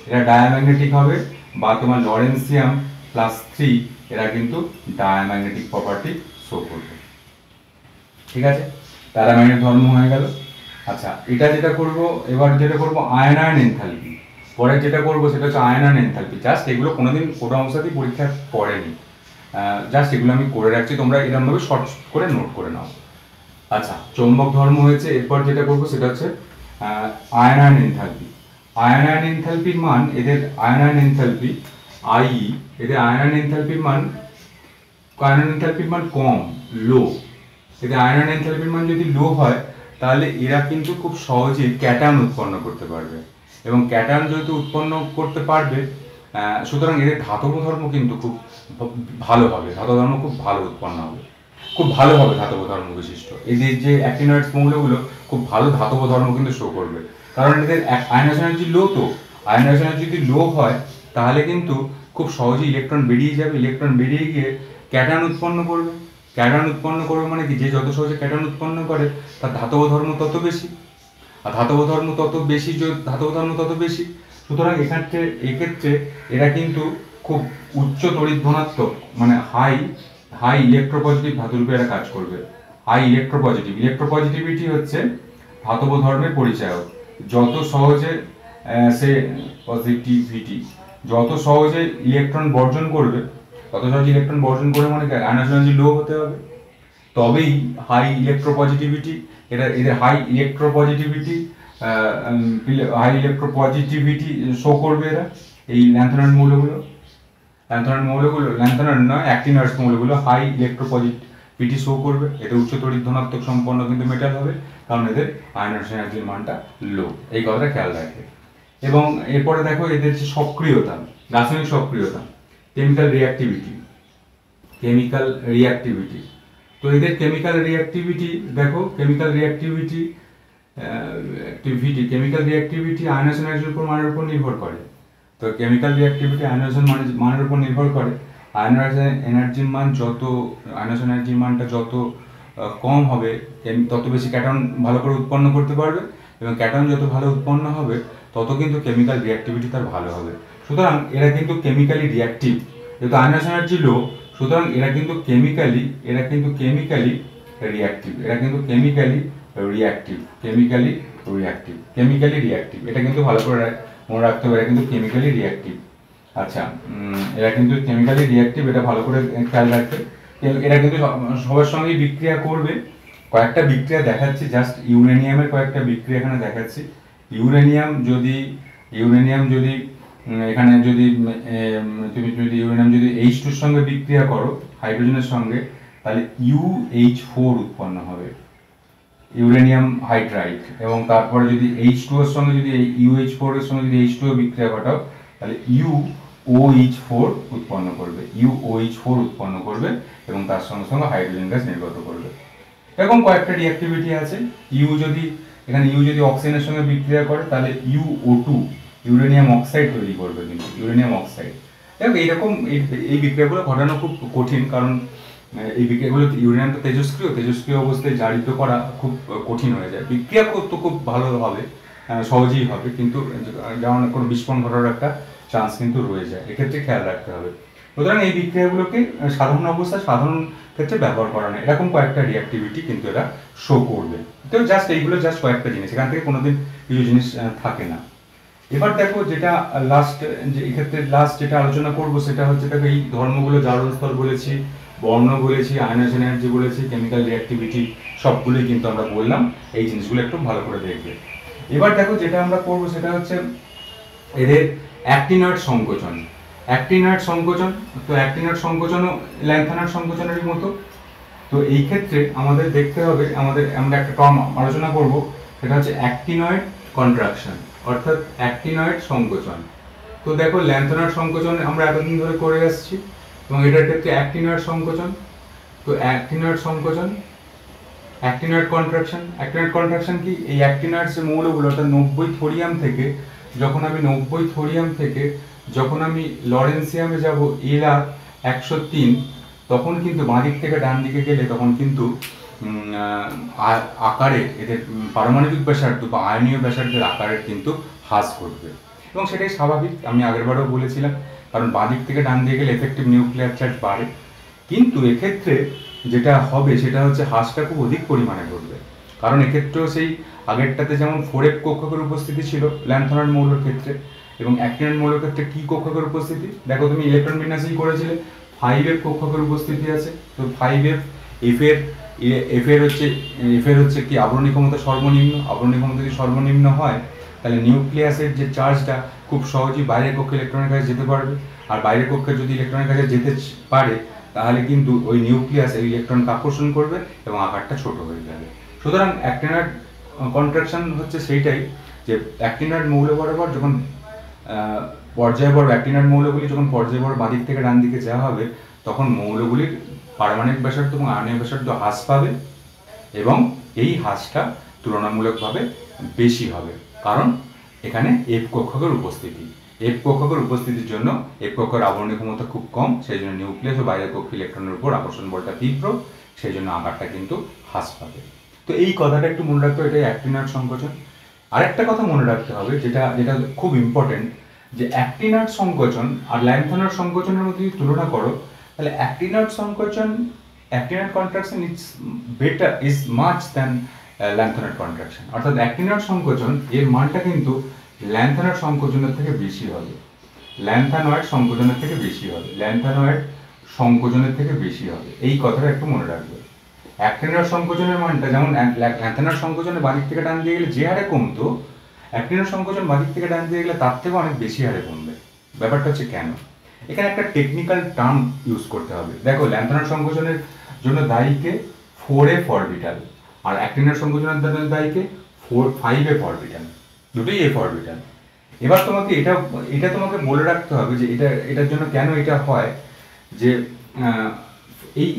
এরা ডায়াম্যাগনেটিক হবে, বা তোমার লরেন্সিয়াম+3 এরা কিন্তু ডায়াম্যাগনেটিক প্রপার্টি শো করবে। ঠিক আছে, প্যারাম্যাগনেটিক ধর্ম হয়ে গেল। আচ্ছা, এবার যেটা করব আয়নায়ন এনথালপি। পরে যেটা করব সেটা হচ্ছে আয়নায়ন এনথালপি। জাস্ট এগুলো কোনোদিন কোনো অংশতেই পরীক্ষা পড়েনি, জাস্ট এগুলো আমি করে রাখছি, তোমরা এরকমভাবে শর্ট করে নোট করে নাও। আচ্ছা, চৌম্বক ধর্ম হয়েছে, এরপর যেটা করব সেটা হচ্ছে আয়নায়ন এনথালপি। আয়নায়ন এনথালপির মান, এদের আয়নায়ন এনথালপি এদের আয়নায়ন এনথালপির মান কম, লো। এদের আয়নায়ন এনথালপির মান যদি লো হয় তাহলে এরা কিন্তু খুব সহজেই ক্যাটায়ন উৎপন্ন করতে পারবে, এবং ক্যাটায়ন যেহেতু উৎপন্ন করতে পারবে, সুতরাং এদের ধাতব ধর্ম কিন্তু খুব ভালো হবে, ধাতব ধর্ম খুব ভালো উৎপন্ন হবে, খুব ভালো হবে ধাতব ধর্ম বিশিষ্ট। এদের যে অ্যাক্টিনয়েডস মৌলগুলো খুব ভালো ধাতব ধর্ম কিন্তু শো করবে, কারণ এদের আয়নায়ন এনার্জি লো। তো আয়নায়ন এনার্জি যদি লো হয় তাহলে কিন্তু খুব সহজেই ইলেকট্রন বেরিয়ে যাবে, ইলেকট্রন বেরিয়ে গিয়ে ক্যাটায়ন উৎপন্ন করবে। ক্যাটায়ন উৎপন্ন করবে মানে কি, যে যত সহজে ক্যাটায়ন উৎপন্ন করে তার ধাতব ধর্ম তত বেশি, আর ধাতব ধর্ম তত বেশি। সুতরাং এক্ষেত্রে এরা কিন্তু খুব উচ্চ তড়িৎ ধনাত্মক, মানে হাই ইলেকট্রোপজিটিভ ধাতুরূপে এরা কাজ করবে। হাই ইলেকট্রোপজিটিভিটি হচ্ছে ধাতব ধর্মের পরিচায়ক। যত সহজে যত সহজে ইলেকট্রন বর্জন করবে, মানে আয়নায়ন এনার্জি লো হতে হবে, তবেই হাই ইলেকট্রোপজিটিভিটি শো করবে এরা। এই ল্যান্থোনাইড মৌলগুলো, অ্যাক্টিনাইডস মৌলগুলো হাই ইলেকট্রোপজিটিভিটি শো করবে, এদের উচ্চ তড়িৎ ধনাত্মক সম্পন্ন কিন্তু মেটাল হবে, কারণ এদের আয়নায়ন এনার্জির মানটা লো। এই কথাটা খেয়াল রাখবে। এবং এরপরে দেখো এদের যে সক্রিয়তা, রাসায়নিক সক্রিয়তা, কেমিক্যাল রিঅ্যাক্টিভিটি। তো এদের কেমিক্যাল রিঅ্যাক্টিভিটি আয়নায়ন এনার্জির উপর মানের উপর নির্ভর করে। তো কেমিক্যাল রিঅ্যাক্টিভিটি আয়নাইজেশন মানের উপর নির্ভর করে। আয়নাইজেশন এনার্জির মানটা যত কম হবে তত বেশি ক্যাটন ভালো করে উৎপন্ন করতে পারবে, এবং ক্যাটন যত ভালো উৎপন্ন হবে তত কিন্তু কেমিক্যাল রিঅ্যাক্টিভিটি তার ভালো হবে। সুতরাং এরা কিন্তু কেমিক্যালি রিঅ্যাক্টিভ, যেহেতু আয়নাইজেশন এনার্জি লো, সুতরাং এরা কিন্তু কেমিক্যালি রিঅ্যাক্টিভ, এটা কিন্তু ভালো করে মনে রাখতে হবে, এরা কিন্তু কেমিক্যালি রিঅ্যাক্টিভ। আচ্ছা, এরা কিন্তু কেমিক্যালি রিঅ্যাক্টিভ, এটা ভালো করে খেয়াল রাখবে। এরা কিন্তু সবার সঙ্গেই বিক্রিয়া করবে। কয়েকটা বিক্রিয়া দেখাচ্ছি, জাস্ট ইউরেনিয়ামের কয়েকটা বিক্রিয়া এখানে দেখাচ্ছি। ইউরেনিয়াম যদি এখানে যদি তুমি যদি ইউরেনিয়াম যদি H2 এর সঙ্গে বিক্রিয়া করো হাইড্রোজেনের সঙ্গে, তাহলে UH4 উৎপন্ন হবে, ইউরেনিয়াম হাইড্রাইড। এবং তারপরে যদি H2 এর সঙ্গে যদি UH4 এর সঙ্গে যদি H2 বিক্রিয়া ঘটাও, তাহলে UOH4 উৎপন্ন করবে এবং তার সঙ্গে সঙ্গে হাইড্রোজেন গ্যাস নির্গত করবে। এরকম কয়েকটা রিঅ্যাক্টিভিটি আছে। ইউ যদি অক্সিজেনের সঙ্গে বিক্রিয়া করে, তাহলে UO2 ইউরেনিয়াম অক্সাইড তৈরি করবে, কিন্তু ইউরেনিয়াম অক্সাইড। দেখো এইরকম এই বিক্রিয়াগুলো ঘটানো খুব কঠিন, কারণ এই বিক্রিয়াগুলো ইউরেনিয়াম তো তেজস্ক্রিয় অবস্থায় জারিত করা খুব কঠিন হয়ে যায়। বিক্রিয়া করতে খুব ভালো হবে, সহজেই হবে, কিন্তু যেমন কোনো বিস্ফোরণ ঘটার একটা চান্স কিন্তু রয়ে যায়, এক্ষেত্রে খেয়াল রাখতে হবে। সুতরাং এই বিক্রিয়াগুলোকে সাধারণ অবস্থায় সাধারণ ক্ষেত্রে ব্যবহার করা না, এরকম কয়েকটা রিঅ্যাক্টিভিটি কিন্তু এরা শো করবে। তো এইগুলো জাস্ট কয়েকটা জিনিস, এখান থেকে কোনোদিন কিছু জিনিস থাকে না। এবার দেখো যেটা এক্ষেত্রে লাস্ট যেটা আলোচনা করবো সেটা হচ্ছে, দেখো এই ধর্মগুলো জারণ স্তর বলেছি, বর্ণ বলেছি, আয়নাইজেশন এনার্জি বলেছি, কেমিক্যাল রিঅ্যাক্টিভিটি, সবগুলোই কিন্তু আমরা বললাম। এই জিনিসগুলো একটু ভালো করে দেখবে। এবার দেখো যেটা আমরা করবো সেটা হচ্ছে এদের অ্যাক্টিনয়েড সংকোচন। তো অ্যাক্টিনয়েড সংকোচনও ল্যান্থানাইড সংকোচনেরই মতো। তো এই ক্ষেত্রে আমাদের দেখতে হবে, আমরা একটা টার্ম আলোচনা করব, সেটা হচ্ছে অ্যাক্টিনয়েড কন্ট্রাকশন, অর্থাৎ অ্যাক্টিনয়েড সংকোচন। তো দেখো ল্যান্থানাইড সংকোচন আমরা এতদিন ধরে করে আসছি, এবং এটার ক্ষেত্রে অ্যাক্টিনয়েড সংকোচন। তো অ্যাক্টিনয়েড কন্ট্রাকশন কি? এই অ্যাক্টিনয়েড যে মৌলগুলো, অর্থাৎ 90 থোরিয়াম থেকে যখন আমি লরেন্সিয়ামে যাব L103, তখন কিন্তু বাঁ দিক থেকে ডান দিকে গেলে তখন কিন্তু আকারে এদের পারমাণবিক ব্যাসার্ধ বা আয়নীয় ব্যাসার্ধের আকারের কিন্তু হ্রাস ঘটবে, এবং সেটাই স্বাভাবিক। আমি আগেরবারও বলেছিলাম, কারণ বাঁ দিক থেকে ডান দিকে গেলে এফেক্টিভ নিউক্লিয়ার চার্জ বাড়ে। কিন্তু এক্ষেত্রে যেটা হবে সেটা হচ্ছে হ্রাসটা খুব অধিক পরিমাণে ঘটবে, কারণ এক্ষেত্রেও সেই আগেরটাতে যেমন 4F কক্ষকের উপস্থিতি ছিল ল্যান্থানাইড মৌলের ক্ষেত্রে, এবং অ্যাক্টিনয়েড মৌলের ক্ষেত্রে কি কক্ষকের উপস্থিতি? দেখো তুমি ইলেকট্রন বিন্যাসই করেছিলে, 5F কক্ষকের উপস্থিতি আছে। তো 5F এফের হচ্ছে কি আবরণী ক্ষমতা সর্বনিম্ন হয়, তাহলে নিউক্লিয়াসের যে চার্জটা খুব সহজেই বাইরের কক্ষে ইলেকট্রনের কাছে যেতে পারবে, আর বাইরের কক্ষে যদি ইলেকট্রনের কাছে যেতে পারে তাহলে কিন্তু ওই নিউক্লিয়াস এই ইলেকট্রনকে আকর্ষণ করবে এবং আকারটা ছোট হয়ে যাবে। সুতরাং অ্যাক্টিনয়েড কন্ট্রাকশন হচ্ছে সেইটাই, যে অ্যাক্টিনয়েড মৌল বরাবর যখন অ্যাক্টিনয়েড মৌলগুলি যখন পর্যায়বর বাঁ দিক থেকে ডান দিকে যাওয়া হবে, তখন মৌলগুলির পারমাণবিক ব্যাসার্ধ এবং আয়নীয় ব্যাসার্ধ হ্রাস পাবে, এবং এই হ্রাসটা তুলনামূলকভাবে বেশি হবে, কারণ এখানে এফ কক্ষকের উপস্থিতির জন্য এফ কক্ষের আবরণী ক্ষমতা খুব কম, সেই জন্য নিউক্লিয়াস ও বাইরের কক্ষে ইলেকট্রনের উপর আকর্ষণ বলটা তীব্র, সেই জন্য আকারটা কিন্তু হ্রাস পাবে। তো এই কথাটা একটু মনে রাখতে হবে, এটাই অ্যাক্টিনয়েড সংকোচন। আরেকটা কথা মনে রাখতে হবে, যেটা খুব ইম্পর্টেন্ট, যে অ্যাক্টিনয়েড সংকোচন আর ল্যান্থানাইড সংকোচনের মধ্যে যদি তুলনা করো, তাহলে actinoid contraction is much than lanthanide contraction, অর্থাৎ অ্যাক্টিনয়েড সংকোচন এর মানটা কিন্তু ল্যান্থানাইড সংকোচনের থেকে বেশি হবে, এই কথাটা একটু মনে রাখবে। অ্যাক্টিনয়েড সংকোচনের মানটা যেমন ল্যান্থানাইড সংকোচনের বাঁ দিক থেকে ডান দিয়ে গেলে যে হারে কমতো, অ্যাক্টিনয়েড সংকোচন বাঁ দিক থেকে ডান দিয়ে গেলে তার থেকে অনেক বেশি হারে কমবে। ব্যাপারটা হচ্ছে কেন? এখানে একটা টেকনিক্যাল টার্ম ইউজ করতে হবে। দেখো ল্যান্থানাইড সংকোচনের জন্য দায়ীকে 4F অরবিটাল, আর অ্যাক্টিনয়েড সংকোচনের জন্য দায়ীকে 5F অরবিটাল, দুটোই F অরবিটাল। এবার তোমাকে এটা তোমাকে বলে রাখতে হবে যে এটার জন্য কেন এটা হয়, যে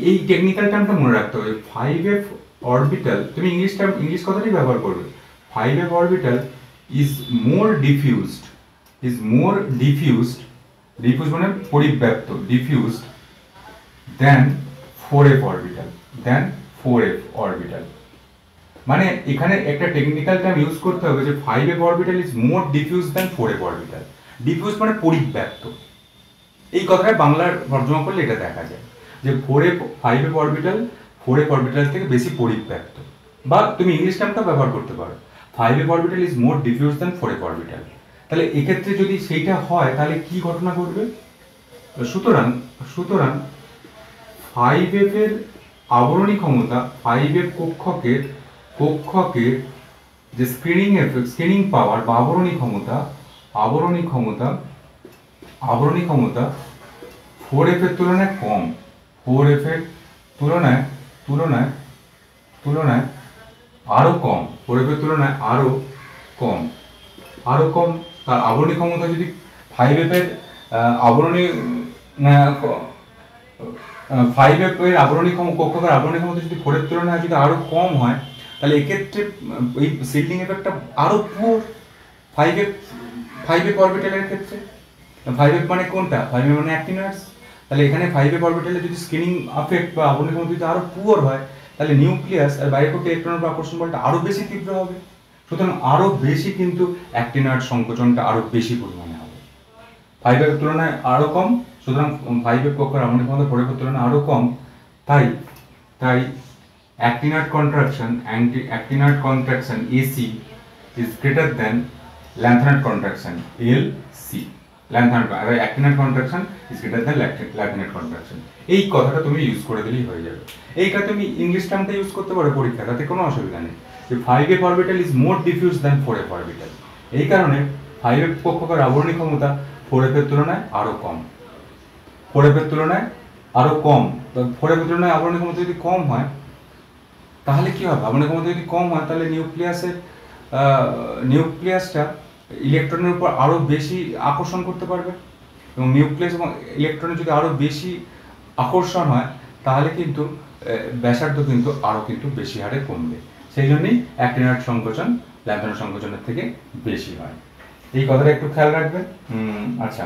এই টেকনিক্যাল টার্মটা মনে রাখতে হবে। 5F অরবিটাল, তুমি ইংলিশ কথাটাই ব্যবহার করবে। 5F orbital is more diffused is more diffused, diffuse মানে পরিব্যাপ্ত, ডিফিউজড দেন 4f অরবিটাল, দেন 4f অরবিটাল। মানে এখানে একটা টেকনিক্যাল টার্ম ইউজ করতে হবে যে 5f orbital is more diffuse than 4f orbital. Diffuse মানে পরিব্যাপ্ত, এই কথাটা বাংলার তর্জমা করলে এটা দেখা যায় যে 5f অরবিটাল 4f অরবিটাল থেকে বেশি পরিব্যাপ্ত, বা তুমি ইংলিশ টার্মটা ব্যবহার করতে পারো 5f orbital is more diffuse than 4f orbital. তাহলে এক্ষেত্রে যদি সেইটা হয় তাহলে কি ঘটনা ঘটবে? সুতরাং 5f এর আবরণী ক্ষমতা, 5f কক্ষকের যে স্ক্রিনিং পাওয়ার বা আবরণী ক্ষমতা 4f এর তুলনায় কম, 4f এর তুলনায় আরো কম, 4f এর তুলনায় আরো কম। তার আবরণী ক্ষমতা যদি 5f এর আবরণী 5f এর আবরণী কক্ষকের আবরণী ক্ষমতা যদি 4 এর তুলনায় যদি আরো কম হয়, তাহলে এক্ষেত্রে এই সিডলিং এফেক্টটা আরো পুরো 5f অরবিটালের ক্ষেত্রে। 5f মানে কোনটা? 5f মানে অ্যাক্টিনয়েডস। তাহলে এখানে 5f অরবিটালে যদি স্ক্রিনিং এফেক্ট বা আবরণী ক্ষমতা যদি আরো পুয়ার হয়, তাহলে নিউক্লিয়াস আর বাইরেপক্ষে ইলেকট্রনের উপর আকর্ষণ বলটা আরো বেশি তীব্র হবে। সুতরাং আরো বেশি কিন্তু অ্যাক্টিনয়েড সংকোচনটা আরো বেশি পরিমাণে হবে। 5f এর তুলনায় আরো কম, সুতরাং 5f কক্ষের আবরণী ক্ষমতা 4f এর তুলনায় আরো কম। তাই actinide contraction AC is greater than lanthanide contraction LC. Actinide contraction is greater than lanthanide contraction. এই কথাটা তুমি ইউজ করে দিলেই হয়ে যাবে। এইটা তুমি ইংলিশ টার্মটা ইউজ করতে পারো পরীক্ষা, তাতে কোনো অসুবিধা নেই। যে 5f orbital is more diffuse than 4f orbital. এই কারণে 5f কক্ষকের আবরণী ক্ষমতা 4f এর তুলনায় আরো কম, 4f এর তুলনায় আরো কম। 4f এর তুলনায় আবরণী ক্ষমতা যদি কম হয় তাহলে কি হবে? আবরণী ক্ষমতা যদি কম হয় তাহলে নিউক্লিয়াসটা ইলেকট্রনের উপর আরো বেশি আকর্ষণ করতে পারবে, এবং নিউক্লিয়াস এবং ইলেকট্রনের যদি আরো বেশি আকর্ষণ হয় তাহলে কিন্তু ব্যাসার্ধ কিন্তু আরো কিন্তু বেশি হারে কমবে। সেই জন্যই অ্যাক্টিনয়েড সংকোচন ল্যান্থানাইড সংকোচনের থেকে বেশি হয়। এই কথাটা একটু খেয়াল রাখবে। আচ্ছা,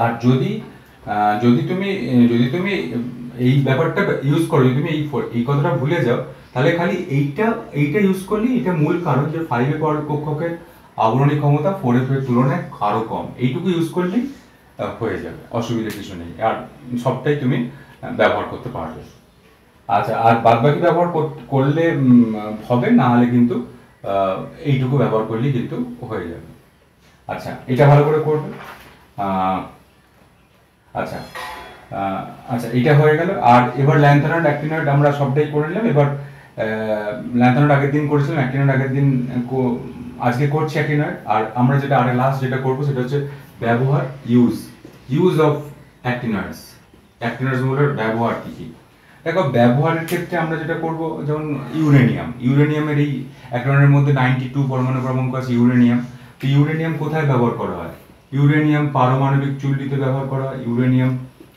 আর যদি তুমি এই ব্যাপারটা ইউজ করো, যদি তুমি এই কথাটা ভুলে যাও, তাহলে খালি এইটা ইউজ করলে এটা মূল কারণ যে 5f কক্ষকের আবরণী ক্ষমতা 4f এর তুলনায় আরো কম, এইটুকু ইউজ করলেই হয়ে যাবে, অসুবিধা কিছু নেই। আর সবটাই তুমি ব্যবহার করতে পারবে। আচ্ছা, আর বাদ বাকি ব্যবহার করলে হবে না, হলে কিন্তু এইটুকু ব্যবহার করলেই কিন্তু হয়ে যাবে। আচ্ছা, এটা ভালো করে করবে। আচ্ছা, এটা হয়ে গেল। আর এবার ল্যান্থানাইড অ্যাক্টিনয়েড আমরা সবটাই করে নিলাম। এবার ল্যান্থানাইড আগের দিন করেছিলাম, অ্যাক্টিনয়েড আগের দিন, আজকে করছি অ্যাক্টিনয়েড। আর আমরা যেটা লাস্ট যেটা করবো সেটা হচ্ছে ব্যবহার, ইউজ অফ অ্যাক্টিনয়েডস গুলোর ব্যবহার কি কি। দেখো, ব্যবহারের ক্ষেত্রে আমরা যেটা করব, যেমন ইউরেনিয়ামের এই অ্যাক্টিনয়েডের মধ্যে 92 পরমাণু ক্রমাঙ্ক আছে ইউরেনিয়াম। তো ইউরেনিয়াম কোথায় ব্যবহার করা হয়? ইউরেনিয়াম পারমাণবিক চুল্লিতে ব্যবহার করা হয়। ইউরেনিয়াম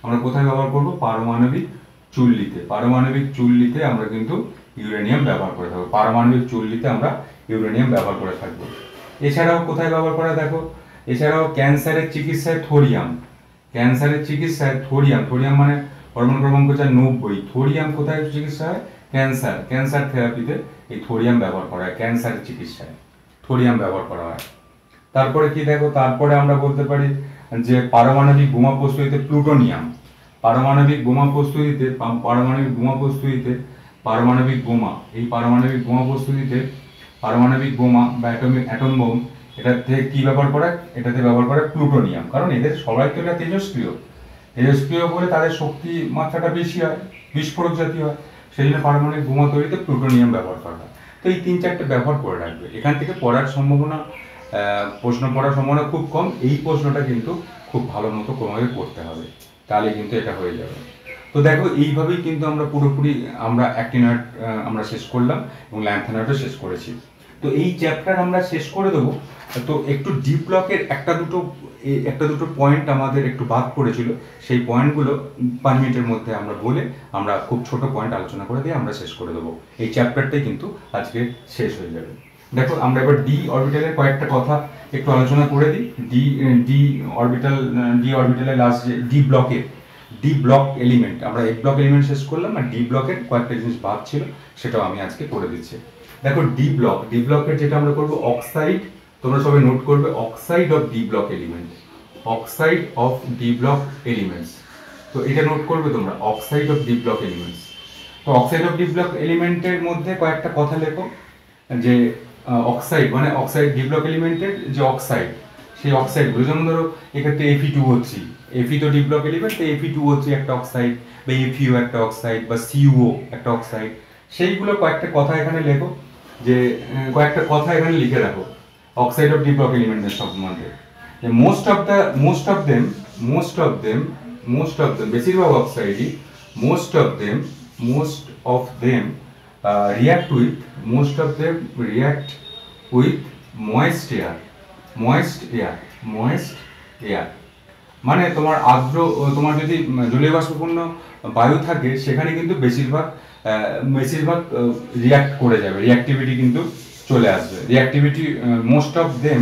আমরা কোথায় ব্যবহার করব? পারমাণবিক চুল্লিতে আমরা কিন্তু ইউরেনিয়াম ব্যবহার করে থাকবো। পারমাণবিক চুল্লিতে আমরা ইউরেনিয়াম ব্যবহার করে থাকবো। এছাড়াও কোথায় ব্যবহার করা, দেখো, এছাড়াও ক্যান্সারের চিকিৎসায় থোরিয়াম মানে পরমাণু ক্রমাঙ্ক 90। থোরিয়াম কোথায় চিকিৎসা হয়? ক্যান্সার থেরাপিতে এই থোরিয়াম ব্যবহার করা হয়, ক্যান্সারের চিকিৎসায় থোরিয়াম ব্যবহার করা হয়। তারপরে কি দেখো, তারপরে আমরা বলতে পারি যে পারমাণবিক বোমা প্রস্তুতিতে প্লুটোনিয়াম, পারমাণবিক বোমা প্রস্তুতিতে পারমাণবিক বোমা বা অ্যাটম বোম, এটাতে কি ব্যবহার করে? এটাতে ব্যবহার করে প্লুটোনিয়াম। কারণ এদের সবাই তো এটা তেজস্ক্রিয় বলে তাদের শক্তি মাত্রাটা বেশি হয়, বিস্ফোরক জাতীয় হয়, সেই জন্য পারমাণবিক বোমা তৈরিতে প্লুটোনিয়াম ব্যবহার করা হয়। তো এই 3-4টে ব্যবহার করে রাখবে। এখান থেকে প্রশ্ন পড়ার সম্ভাবনা খুব কম। এই প্রশ্নটা কিন্তু খুব ভালো মতো ক্রমে করতে হবে, তাহলে কিন্তু এটা হয়ে যাবে। তো দেখো, এইভাবেই কিন্তু আমরা পুরোপুরি অ্যাক্টিনয়েড আমরা শেষ করলাম এবং ল্যান্থানাইডও শেষ করেছি। তো এই চ্যাপ্টার আমরা শেষ করে দেবো। তো একটু ডিপ ব্লকের একটা দুটো পয়েন্ট আমাদের একটু বাদ পড়েছিল, সেই পয়েন্টগুলো 5 মিনিটের মধ্যে আমরা বলে আমরা খুব ছোট পয়েন্ট আলোচনা করে দিয়ে আমরা শেষ করে দেবো। এই চ্যাপ্টারটাই কিন্তু আজকে শেষ হয়ে যাবে। দেখো আমরা এবার ডি অরবিটালের কয়েকটা কথা একটু আলোচনা করে দিই। ডি ডি অরবিটালের লাস্ট যে ডি ব্লক এলিমেন্ট, আমরা এ ব্লক এলিমেন্ট শেষ করলাম, আর ডি ব্লকের কয়েকটা জিনিস বাদ ছিল সেটাও আমি আজকে করে দিচ্ছি। দেখো ডি ব্লকের যেটা আমরা করবো অক্সাইড, তোমরা সবাই নোট করবে oxide of D block element, oxide of D block elements. তো এটা নোট করবে তোমরা, oxide of D block elements. তো অক্সাইড অফ ডি ব্লক এলিমেন্টের মধ্যে কয়েকটা কথা লেখো, যে অক্সাইড মানে অক্সাইড ডি ব্লক এলিমেন্টের যে অক্সাইড, সেই অক্সাইডগুলো যেমন ধরো এক্ষেত্রে Fe2O3, Fe তো ডি ব্লক এলিমেন্ট, তো Fe2O3 একটা অক্সাইড, বা FeO একটা অক্সাইড, বা CuO একটা অক্সাইড, সেইগুলো কয়েকটা কথা এখানে লেখো, যে কয়েকটা কথা এখানে লিখে রাখো অক্সাইড অফ ডি ব্লক এলিমেন্টের সম্বন্ধে। যে মোস্ট অফ দেম বেশিরভাগ অক্সাইডই most of them react with moist air, মানে তোমার আর্দ্র, তোমার যদি জলীয় বাষ্পপূর্ণ বায়ু থাকে সেখানে কিন্তু বেশিরভাগ রিয়াক্ট করে যাবে, রিয়াক্টিভিটি কিন্তু চলে আসবে, রিয়াক্টিভিটি most of them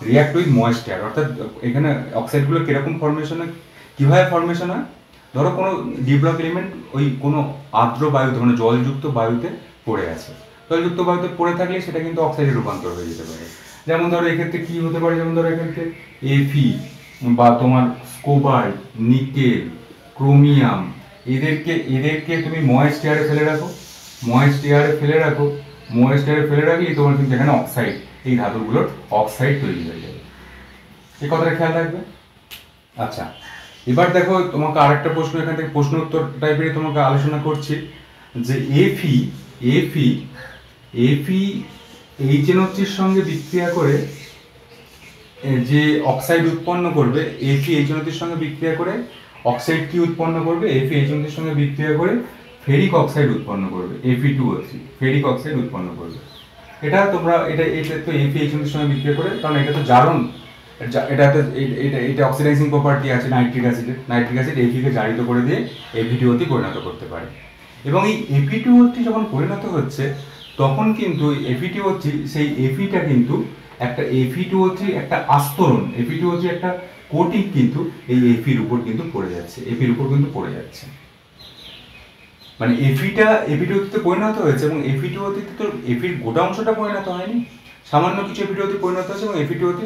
react with moist air. অর্থাৎ এখানে অক্সাইডগুলো কিরকম ফর্মেশন হয়, কীভাবে ফর্মেশন হয়, ধরো কোনো ডি ব্লক এলিমেন্ট ওই কোনো আর্দ্র বায়ুতে মানে জলযুক্ত বায়ুতে পড়ে আছে, জলযুক্ত বায়ুতে পড়ে থাকলে সেটা কিন্তু অক্সাইডে রূপান্তর হয়ে যেতে পারে। যেমন ধরো এক্ষেত্রে কী হতে পারে, যেমন ধরো এক্ষেত্রে Fe বা তোমার স্কোবাল্ট, নিকেল, ক্রোমিয়াম, এদেরকে তুমি ময়েস্ট এয়ারে ফেলে রাখো, ময়েস্ট এয়ারে ফেলে রাখলেই তোমার কিন্তু এখানে অক্সাইড, এই ধাতুগুলোর অক্সাইড তৈরি হয়ে যাবে। এই কথাটা খেয়াল রাখবে। আচ্ছা, এবার দেখো তোমাকে আরেকটা প্রশ্ন, এখান থেকে প্রশ্ন উত্তর টাইপের তোমাকে আলোচনা করছি, যে Fe HNO3-র সঙ্গে বিক্রিয়া করে যে অক্সাইড উৎপন্ন করবে, Fe HNO3-র সঙ্গে বিক্রিয়া করে অক্সাইড কি উৎপন্ন করবে, Fe HNO3-র সঙ্গে বিক্রিয়া করে ফেরিক অক্সাইড উৎপন্ন করবে, Fe2O3 ফেরিক অক্সাইড উৎপন্ন করবে। এটা তোমরা এটা তো Fe HNO3-র সঙ্গে বিক্রিয়া করে, কারণ এটা তো জারণ, এটা অক্সিডাইজিং প্রপার্টি আছে নাইট্রিক অ্যাসিড Fe কে জারিত করে দিয়ে Fe2O3 পরিণত করতে পারে। এবং এই Fe2O3 যখন পরিণত হচ্ছে তখন কিন্তু Fe2O3 সেই Feটা কিন্তু একটা Fe2O3 একটা আস্তরণ, Fe2O3 একটা কোটিং কিন্তু এই Feর উপর কিন্তু পড়ে যাচ্ছে, মানে Fe2O3 পরিণত হয়েছে, এবং Fe2O3 তো Feর গোটা অংশটা পরিণত হয়নি, সামান্য কিছু Fe2O3 পরিণত হয়েছে, এবং Fe2O3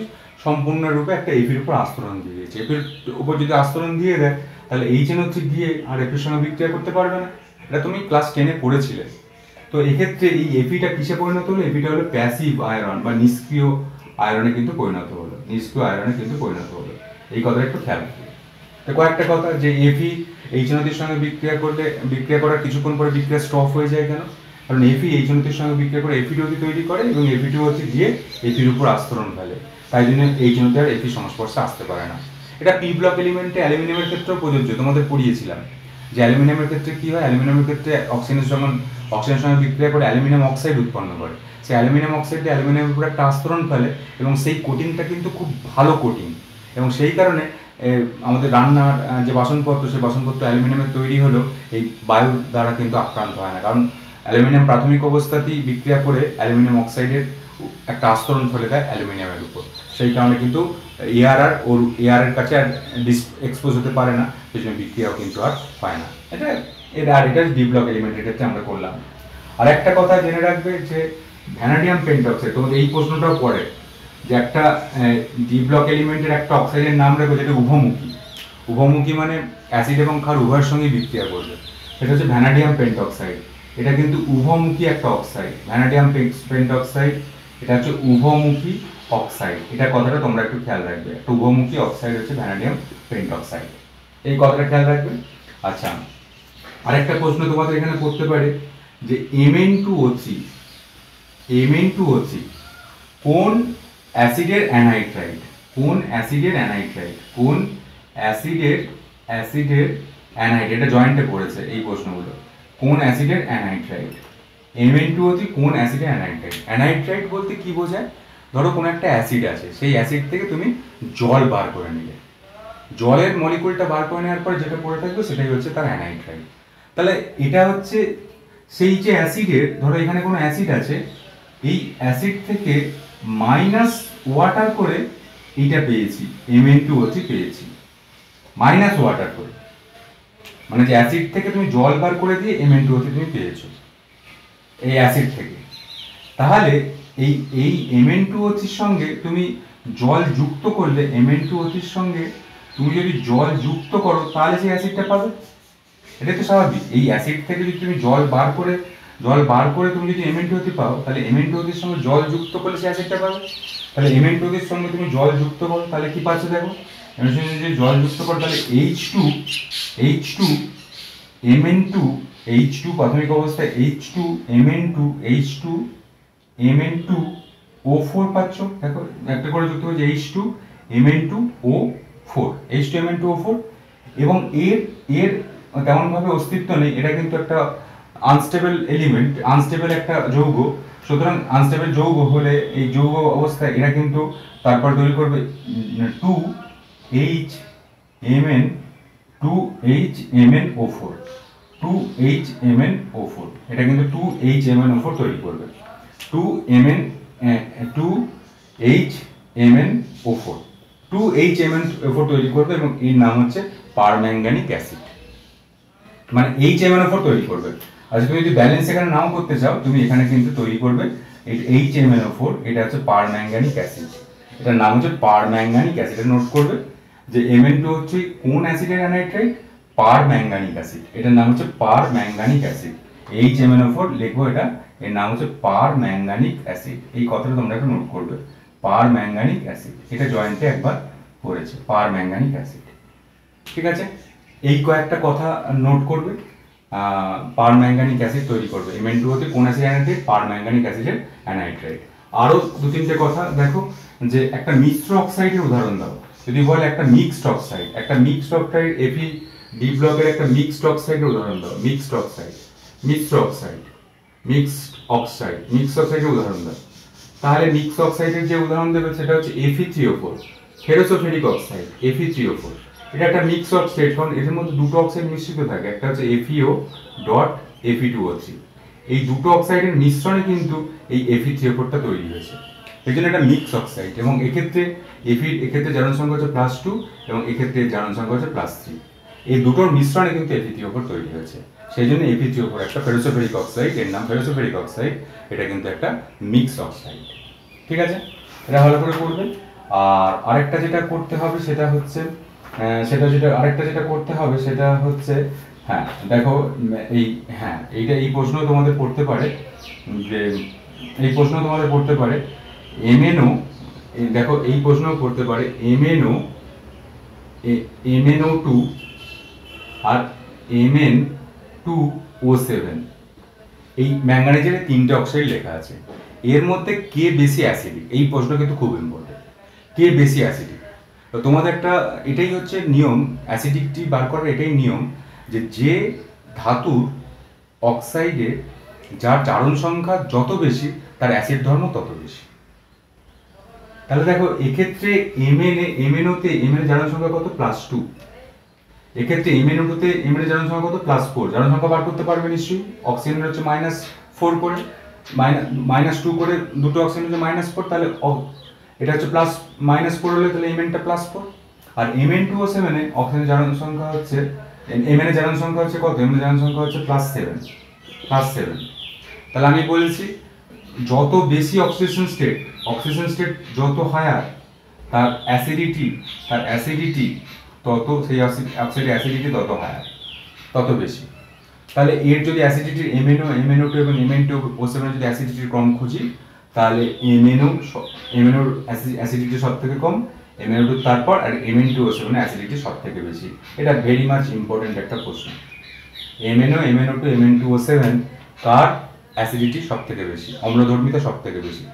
সম্পূর্ণরূপে একটা Feর উপর আস্তরণ দিয়ে দিয়েছে। Feর উপর যদি আস্তরণ দিয়ে দেয় তাহলে HNO3 দিয়ে আর Feর সঙ্গে বিক্রিয়া করতে পারবে না, এটা তুমি ক্লাস 10-এ পড়েছিলে। তো এক্ষেত্রে এই Feটা কিসে পরিণত হলো, Feটা হলো প্যাসিভ আয়রন বা নিষ্ক্রিয় আয়রনে কিন্তু পরিণত হলো, এই কথাটা একটু খেয়াল রাখবে। তো কয়েকটা কথা, যে Fe HNO3-র সঙ্গে বিক্রিয়া করার কিছুক্ষণ পরে বিক্রিয়া স্টপ হয়ে যায় কেন, কারণ Fe HNO3-র সঙ্গে বিক্রিয়া করে Fe2O3 তৈরি করে, এবং Fe2O3 দিয়ে Feর উপর আস্তরণ ফেলে, তাই জন্য HNO3 আর Fe সংস্পর্শে আসতে পারে না। এটা পি ব্লক এলিমেন্টে অ্যালুমিনিয়ামের ক্ষেত্রেও প্রযোজ্য, তোমাদের পড়িয়েছিলাম যে অ্যালুমিনিয়ামের ক্ষেত্রে কি হয়, অ্যালুমিনিয়ামের ক্ষেত্রে অক্সিজেনের সঙ্গে বিক্রিয়া করে অ্যালুমিনিয়াম অক্সাইড উৎপন্ন করে, সেই অ্যালুমিনিয়াম অক্সাইডে অ্যালুমিনিয়ামের উপর একটা আস্তরণ ফেলে, এবং সেই কোটিংটা কিন্তু খুব ভালো কোটিং, এবং সেই কারণে আমাদের রান্নার যে বাসনপত্র, সেই বাসনপত্র অ্যালুমিনিয়ামের তৈরি হলো এই বায়ুর দ্বারা কিন্তু আক্রান্ত হয় না, কারণ অ্যালুমিনিয়াম প্রাথমিক অবস্থাতেই বিক্রিয়া করে অ্যালুমিনিয়াম অক্সাইডের একটা আস্তরণ ফেলে দেয় অ্যালুমিনিয়ামের উপর, সেই কারণে কিন্তু এয়ারের কাছে আর এক্সপোজ হতে পারে না, সেই জন্য বিক্রিয়াও কিন্তু আর হয় না। এটা ডি ব্লক এলিমেন্টের ক্ষেত্রে আমরা করলাম। আর একটা কথা জেনে রাখবে, যে ভ্যানাডিয়াম পেন্টঅক্সাইড, তোমাদের এই প্রশ্নটাও পড়ে, যে একটা ডি ব্লক এলিমেন্টের একটা অক্সাইডের নাম রাখবে যেটা উভমুখী মানে অ্যাসিড এবং ক্ষার উভয়ের সঙ্গে বিক্রিয়া করবে, সেটা হচ্ছে ভ্যানাডিয়াম পেন্টঅক্সাইড। এটা কিন্তু উভমুখী একটা অক্সাইড, ভ্যানাডিয়াম পেন্টঅক্সাইড এটা হচ্ছে উভমুখী অক্সাইড, এটা কথাটা তোমরা একটু খেয়াল রাখবে, একটা উভমুখী অক্সাইড হচ্ছে ভ্যানাডিয়াম পেন্টঅক্সাইড, এই কথাটা খেয়াল রাখবে। আচ্ছা, আরেকটা প্রশ্ন তোমাদের এখানে করতে পারে, যে Mn2O3 কোন অ্যাসিডের অ্যানাইড্রাইড, এটা জয়েন্টে পড়েছে এই প্রশ্নগুলো, কোন অ্যাসিডের অ্যানাইড্রাইড, Mn2O3 কোন অ্যাসিডের অ্যানাইড্রাইড। অ্যানাইড্রাইড বলতে কি বোঝায়, ধরো কোনো একটা অ্যাসিড আছে, সেই অ্যাসিড থেকে তুমি জল বার করে নিলে, জলের মলিকুলটা বার করে নেওয়ার পরে যেটা পড়ে থাকবে সেটাই হচ্ছে তার অ্যানাইড্রাইড। তাহলে এটা হচ্ছে সেই যে অ্যাসিডের, ধরো এখানে কোনো অ্যাসিড আছে, এই অ্যাসিড থেকে মাইনাস ওয়াটার করে এইটা পেয়েছি, Mn2O3 পেয়েছি, মাইনাস ওয়াটার করে, মানে যে অ্যাসিড থেকে তুমি জল বার করে দিয়ে Mn2O3 তুমি পেয়েছো এই অ্যাসিড থেকে। তাহলে এই এই Mn2O3 সঙ্গে তুমি জল যুক্ত করলে, Mn2O3 সঙ্গে তুমি যদি জল যুক্ত করো তাহলে সেই অ্যাসিডটা পাবে। এটা তো স্বাভাবিক। এই অ্যাসিড থেকে যদি তুমি জল বার করে তুমি যদি Mn2O3 পাও, তাহলে Mn2O3 এর সঙ্গে জল যুক্ত করলে সেই অ্যাসিডটা পাবে। তাহলে Mn2O3 এর সঙ্গে তুমি জল যুক্ত করো তাহলে কি পাচ্ছ দেখো, এর সঙ্গে যদি জল যুক্ত করো তাহলে H2 Mn2 প্রাথমিক অবস্থায় Mn2O4 পাচ্ছ। দেখো একটা করে যুক্ত হয়েছে H2Mn2O4 এবং এর তেমন ভাবে অস্তিত্ব নেই, এটা কিন্তু একটা আনস্টেবল এলিমেন্ট, আনস্টেবল একটা যৌগ। সুতরাং আনস্টেবল যৌগ হলে এই যৌগ অবস্থায় এরা কিন্তু তারপর তৈরি করবে 2HMnO4, এটা কিন্তু 2HMnO4 তৈরি করবে, 2HMnO4 তৈরি করবে এবং এর নাম হচ্ছে পারম্যাঙ্গানিক অ্যাসিড, মানে HMnO4 তৈরি করবে। আচ্ছা তুমি যদি ব্যালেন্স এখানে নাও করতে চাও, তুমি এখানে কিন্তু তৈরি করবে HMnO4, এটা হচ্ছে পারম্যাঙ্গানিক অ্যাসিড, এটার নাম হচ্ছে পারম্যাঙ্গানিক অ্যাসিড। এটা নোট করবে যে Mn2 হচ্ছে কোন অ্যাসিডের অ্যানাইড্রাইড, পারম্যাঙ্গানিক অ্যাসিড, এটার নাম হচ্ছে পারম্যাঙ্গানিক অ্যাসিড। HMnO4 লিখবো, এটা এর নাম হচ্ছে পারম্যাঙ্গানিক অ্যাসিড। এই কথাটা তোমরা একটু নোট করবে, পারম্যাঙ্গানিক অ্যাসিড, এটা জয়েন্টে একবার পড়েছে, পারম্যাঙ্গানিক অ্যাসিড। ঠিক আছে, এই কয়েকটা কথা নোট করবে। পারম্যাঙ্গানিক অ্যাসিড তৈরি করবে Mn2 হতে কোন অ্যাসিড অ্যানাইড্রাইড, পারম্যাঙ্গানিক অ্যাসিডের অ্যানাইড্রাইড। আরো দু তিনটে কথা দেখো, যে একটা মিক্সড অক্সাইডের উদাহরণ দাও। যদি বলে একটা মিক্সড অক্সাইড Fe ডি ব্লকের একটা মিক্সড অক্সাইডের উদাহরণ দাও, মিক্সড অক্সাইডের উদাহরণ দাও, তাহলে মিক্সড অক্সাইডের যে উদাহরণ দেবে সেটা হচ্ছে Fe3O4, ফেরোসোফেরিক অক্সাইড Fe3O4। এটা একটা মিক্স অক্সাইড, কারণ এর মধ্যে দুটো অক্সাইড মিশ্রিত থাকে, একটা হচ্ছে FeO ডট Fe2O3। এই দুটো অক্সাইডের মিশ্রণে কিন্তু এই Fe3O4টা তৈরি হয়েছে, এই জন্য এটা মিক্স অক্সাইড। এবং এক্ষেত্রে জারণ সংখ্যা হচ্ছে +2 এবং এক্ষেত্রে জারণ সংখ্যা হচ্ছে +3, এই দুটোর মিশ্রণে কিন্তু Fe3O4 তৈরি হয়েছে। সেই জন্য Fe3O4 একটা ফেরোসোফেরিক অক্সাইড, এর নাম ফেরোসোফেরিক অক্সাইড, এটা কিন্তু একটা মিক্স অক্সাইড। ঠিক আছে, এটা ভালো করে করবে। আর আরেকটা যেটা করতে হবে সেটা হচ্ছে হ্যাঁ দেখো, এই প্রশ্ন তোমাদের পড়তে পারে, যে এই প্রশ্ন তোমাদের পড়তে পারে MnO, দেখো এই প্রশ্ন পড়তে পারে MnO2 আর Mn2O7, এই ম্যাঙ্গানিজের তিনটে অক্সাইড লেখা আছে, এর মধ্যে কে বেশি অ্যাসিডিক, এই প্রশ্ন কিন্তু খুব ইম্পর্টেন্ট, কে বেশি অ্যাসিডিক। তো তোমাদের একটা এটাই হচ্ছে নিয়ম, অ্যাসিডিটি বার করার এটাই নিয়ম, যে ধাতুর অক্সাইডে যার জারণ সংখ্যা যত বেশি তার অ্যাসিড ধর্ম তত বেশি। তাহলে দেখো এক্ষেত্রে MnOতে Mn এর জারণ সংখ্যা কত, +2, এক্ষেত্রে MnO2তে Mn এর জারণ সংখ্যা কত, +4। জারণ সংখ্যা বার করতে পারবে নিশ্চয়ই, অক্সিজেনের হচ্ছে -4 করে, -2 করে দুটো অক্সিজেন হচ্ছে -4, তাহলে এটা হচ্ছে -4 হলে তাহলে Mnটা +4। আর Mn2O7 এ অক্সিজেনের জারণ সংখ্যা হচ্ছে, Mn এর জারণ সংখ্যা হচ্ছে কত, Mn এর জারণ সংখ্যা হচ্ছে +7। তাহলে আমি বলেছি যত বেশি অক্সিডেশন স্টেট যত হায়ার, তার অ্যাসিডিটি তত, সেই অক্সাইডের অ্যাসিডিটি তত হায়ার, তত বেশি। তাহলে এর যদি অ্যাসিডিটির MnO2 এবং Mn2O7 যদি অ্যাসিডিটির ক্রম খুঁজি, তাহলে MnOর অ্যাসিডিটি সব থেকে কম, MnO2 তারপর, আর Mn2O7 এর অ্যাসিডিটি সব থেকে বেশি। এটা ভেরি মাচ ইম্পর্টেন্ট একটা প্রশ্ন, MnO, Mn2O7 কার অ্যাসিডিটি সব থেকে বেশি, অম্লধর্মিতা সব থেকে বেশি।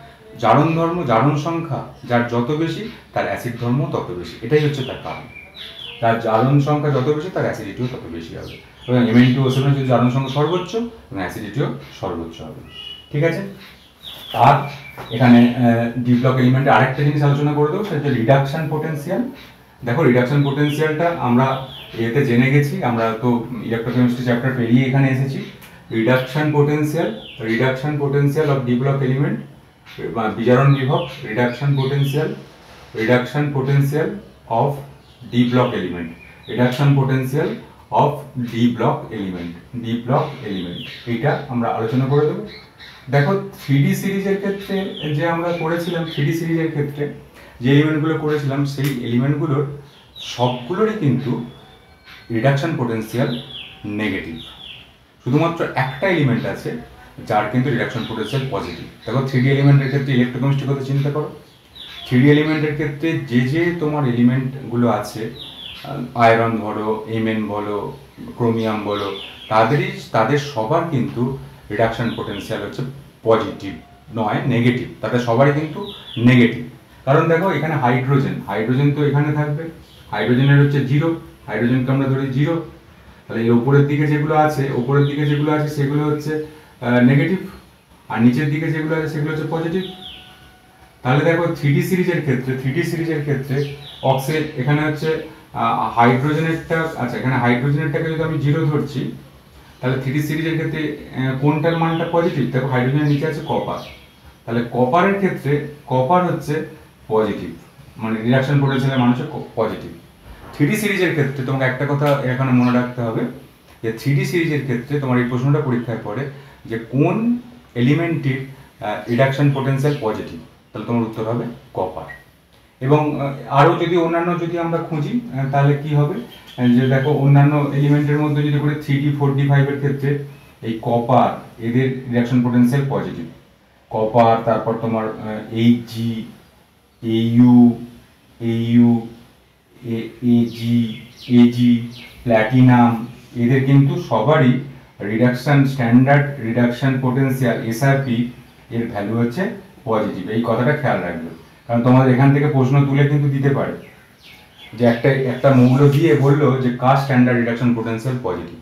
জারণ সংখ্যা যার যত বেশি তার অ্যাসিড ধর্ম তত বেশি, এটাই হচ্ছে তার কারণ। তার জারণ সংখ্যা যত বেশি তার অ্যাসিডিটিও তত বেশি হবে, এবং Mn2O7 যদি জারণ সংখ্যা সর্বোচ্চ এবং অ্যাসিডিটিও সর্বোচ্চ হবে। ঠিক আছে, আর এখানে ডি ব্লক এলিমেন্টে আরেকটা জিনিস আলোচনা করে দেবো, সেটা হচ্ছে রিডাকশন পোটেনশিয়াল। দেখো রিডাকশন পোটেনশিয়ালটা আমরা এতে জেনে গেছি, আমরা তো ইলেকট্রোকেমিস্ট্রি চ্যাপ্টার পেরিয়ে এখানে এসেছি। Reduction potential of D block element বিজারণ বিভব, reduction potential of D block element, এইটা আমরা আলোচনা করে দেবো। দেখো 3D সিরিজের ক্ষেত্রে যে আমরা করেছিলাম, 3D সিরিজের ক্ষেত্রে যে এলিমেন্টগুলো করেছিলাম সেই এলিমেন্টগুলোর সবগুলোরই কিন্তু রিডাকশন পোটেনশিয়াল নেগেটিভ। শুধুমাত্র একটা এলিমেন্ট আছে যার কিন্তু রিডাকশন পোটেনশিয়াল পজিটিভ। দেখো 3D এলিমেন্টের ক্ষেত্রে ইলেকট্রোকেমিস্ট্রি কথা চিন্তা করো। 3D এলিমেন্টের ক্ষেত্রে যে তোমার এলিমেন্টগুলো আছে, আয়রন বলো, এমএন বলো, ক্রোমিয়াম বলো, তাদের সবার কিন্তু রিডাকশন পোটেনশিয়াল হচ্ছে পজিটিভ নয়, নেগেটিভ। তাদের সবারই কিন্তু নেগেটিভ। কারণ দেখো এখানে হাইড্রোজেন তো এখানে থাকবে, হাইড্রোজেনের হচ্ছে 0, হাইড্রোজেনকে আমরা ধরি 0। তাহলে এই উপরের দিকে যেগুলো আছে সেগুলো হচ্ছে নেগেটিভ, আর নিচের দিকে যেগুলো আছে সেগুলো হচ্ছে পজিটিভ। তাহলে দেখো 3D সিরিজের ক্ষেত্রে অক্সিজেন এখানে হচ্ছে হাইড্রোজেনেরটা, আচ্ছা এখানে হাইড্রোজেনেরটাকে যদি আমি 0 ধরছি, তাহলে 3D সিরিজের ক্ষেত্রে কোনটার মানটা পজিটিভ? দেখো হাইড্রোজেনের নিচে আছে কপার, তাহলে কপারের ক্ষেত্রে কপার হচ্ছে পজিটিভ, মানে রিডাকশন পোটেনশিয়ালের মান হচ্ছে পজিটিভ। 3D সিরিজের ক্ষেত্রে তোমাকে একটা কথা এখানে মনে রাখতে হবে যে 3D সিরিজের ক্ষেত্রে তোমার এই প্রশ্নটা পরীক্ষায় পড়ে যে কোন এলিমেন্টটির রিডাকশন পোটেনশিয়াল পজিটিভ, তাহলে তোমার উত্তর হবে কপার। এবং আরও যদি অন্যান্য যদি আমরা খুঁজি তাহলে কি হবে, যে দেখো অন্যান্য এলিমেন্টের মধ্যে যদি করে 3D 4D 5 এর ক্ষেত্রে এই কপার, এদের রিডাকশন পোটেনশিয়াল পজিটিভ। কপার, তারপর তোমার Hg, Au, Ag, প্ল্যাটিনাম, এদের কিন্তু সবারই স্ট্যান্ডার্ড রিডাকশন পোটেনশিয়াল SRP এর ভ্যালু হচ্ছে পজিটিভ। এই কথাটা খেয়াল রাখবে, কারণ তোমাদের এখান থেকে প্রশ্ন তুলে কিন্তু দিতে পারে যে একটা মৌল দিয়ে বললো যে কার স্ট্যান্ডার্ড রিডাকশন পোটেনশিয়াল পজিটিভ,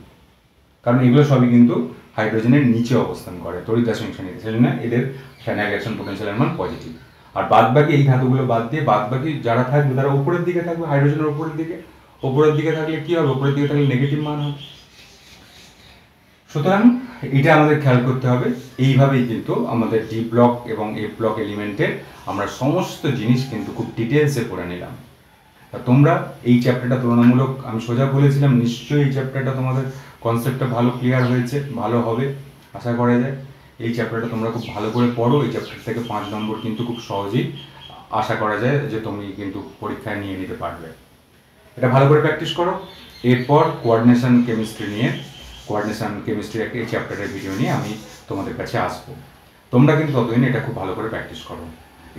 কারণ এগুলো সবই কিন্তু হাইড্রোজেনের নিচে অবস্থান করে তড়িৎ রাসায়নিক শ্রেণীতে, সেজন্য এদের স্ট্যান্ডার্ড রিডাকশন পোটেনশিয়ালের মান পজিটিভ। আর বাদবাকি এই ধাতুগুলো বাদ দিয়ে বাদবাকি যারা থাকবে তারা উপরের দিকে থাকবে, হাইড্রোজেনের উপরের দিকে থাকলে কি হবে? উপরের দিকে থাকলে নেগেটিভ মান হবে। সুতরাং এটা আমাদের খেয়াল করতে হবে। এইভাবেই কিন্তু আমাদের ডি ব্লক এবং এ ব্লক এলিমেন্টের আমরা সমস্ত জিনিস কিন্তু খুব ডিটেলসে পড়ে নিলাম। তা তোমরা এই চ্যাপ্টারটা তুলনামূলক আমি সোজা বলেছিলাম, নিশ্চয়ই এই চ্যাপ্টারটা তোমাদের কনসেপ্টটা ভালো ক্লিয়ার হয়েছে, ভালো হবে আশা করা যায়। এই চ্যাপ্টারটা তোমরা খুব ভালো করে পড়ো, এই চ্যাপ্টার থেকে 5 নম্বর কিন্তু খুব সহজেই আশা করা যায় যে তুমি কিন্তু পরীক্ষায় নিয়ে নিতে পারবে। এটা ভালো করে প্র্যাকটিস করো। এরপর কোঅর্ডিনেশন কেমিস্ট্রির একটা এই চ্যাপ্টারের ভিডিও নিয়ে আমি তোমাদের কাছে আসবো। তোমরা কিন্তু ততদিন এটা খুব ভালো করে প্র্যাকটিস করো।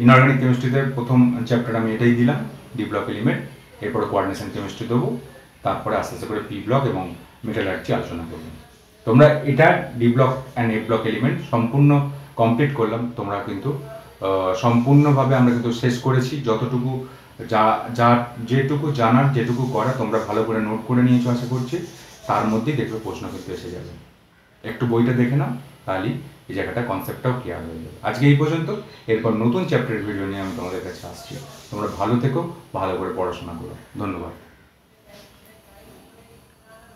ইনঅর্গানিক কেমিস্ট্রিতে প্রথম চ্যাপ্টার আমি এটাই দিলাম, ডি ব্লক এলিমেন্ট। এরপরে কোঅর্ডিনেশন কেমিস্ট্রি দেবো, তারপরে আস্তে আস্তে করে পি ব্লক এবং মেটালার্জি আলোচনা করবো। তোমরা এটা D block and a block element সম্পূর্ণ কমপ্লিট করলাম। তোমরা কিন্তু সম্পূর্ণভাবে আমরা কিন্তু শেষ করেছি। যতটুকু যেটুকু জানার, যেটুকু করা তোমরা ভালো করে নোট করে নিয়েছো আশা করছি। তার মধ্যেই দেখবে প্রশ্ন কিন্তু এসে যাবে। একটু বইটা দেখে নাও, তাহলেই এই জায়গাটা কনসেপ্টটাও ক্লিয়ার হয়ে যাবে। আজকে এই পর্যন্ত। এরপর নতুন চ্যাপ্টারের ভিডিও নিয়ে আমি তোমাদের কাছে আসছি। তোমরা ভালো থেকো, ভালো করে পড়াশোনা করো। ধন্যবাদ।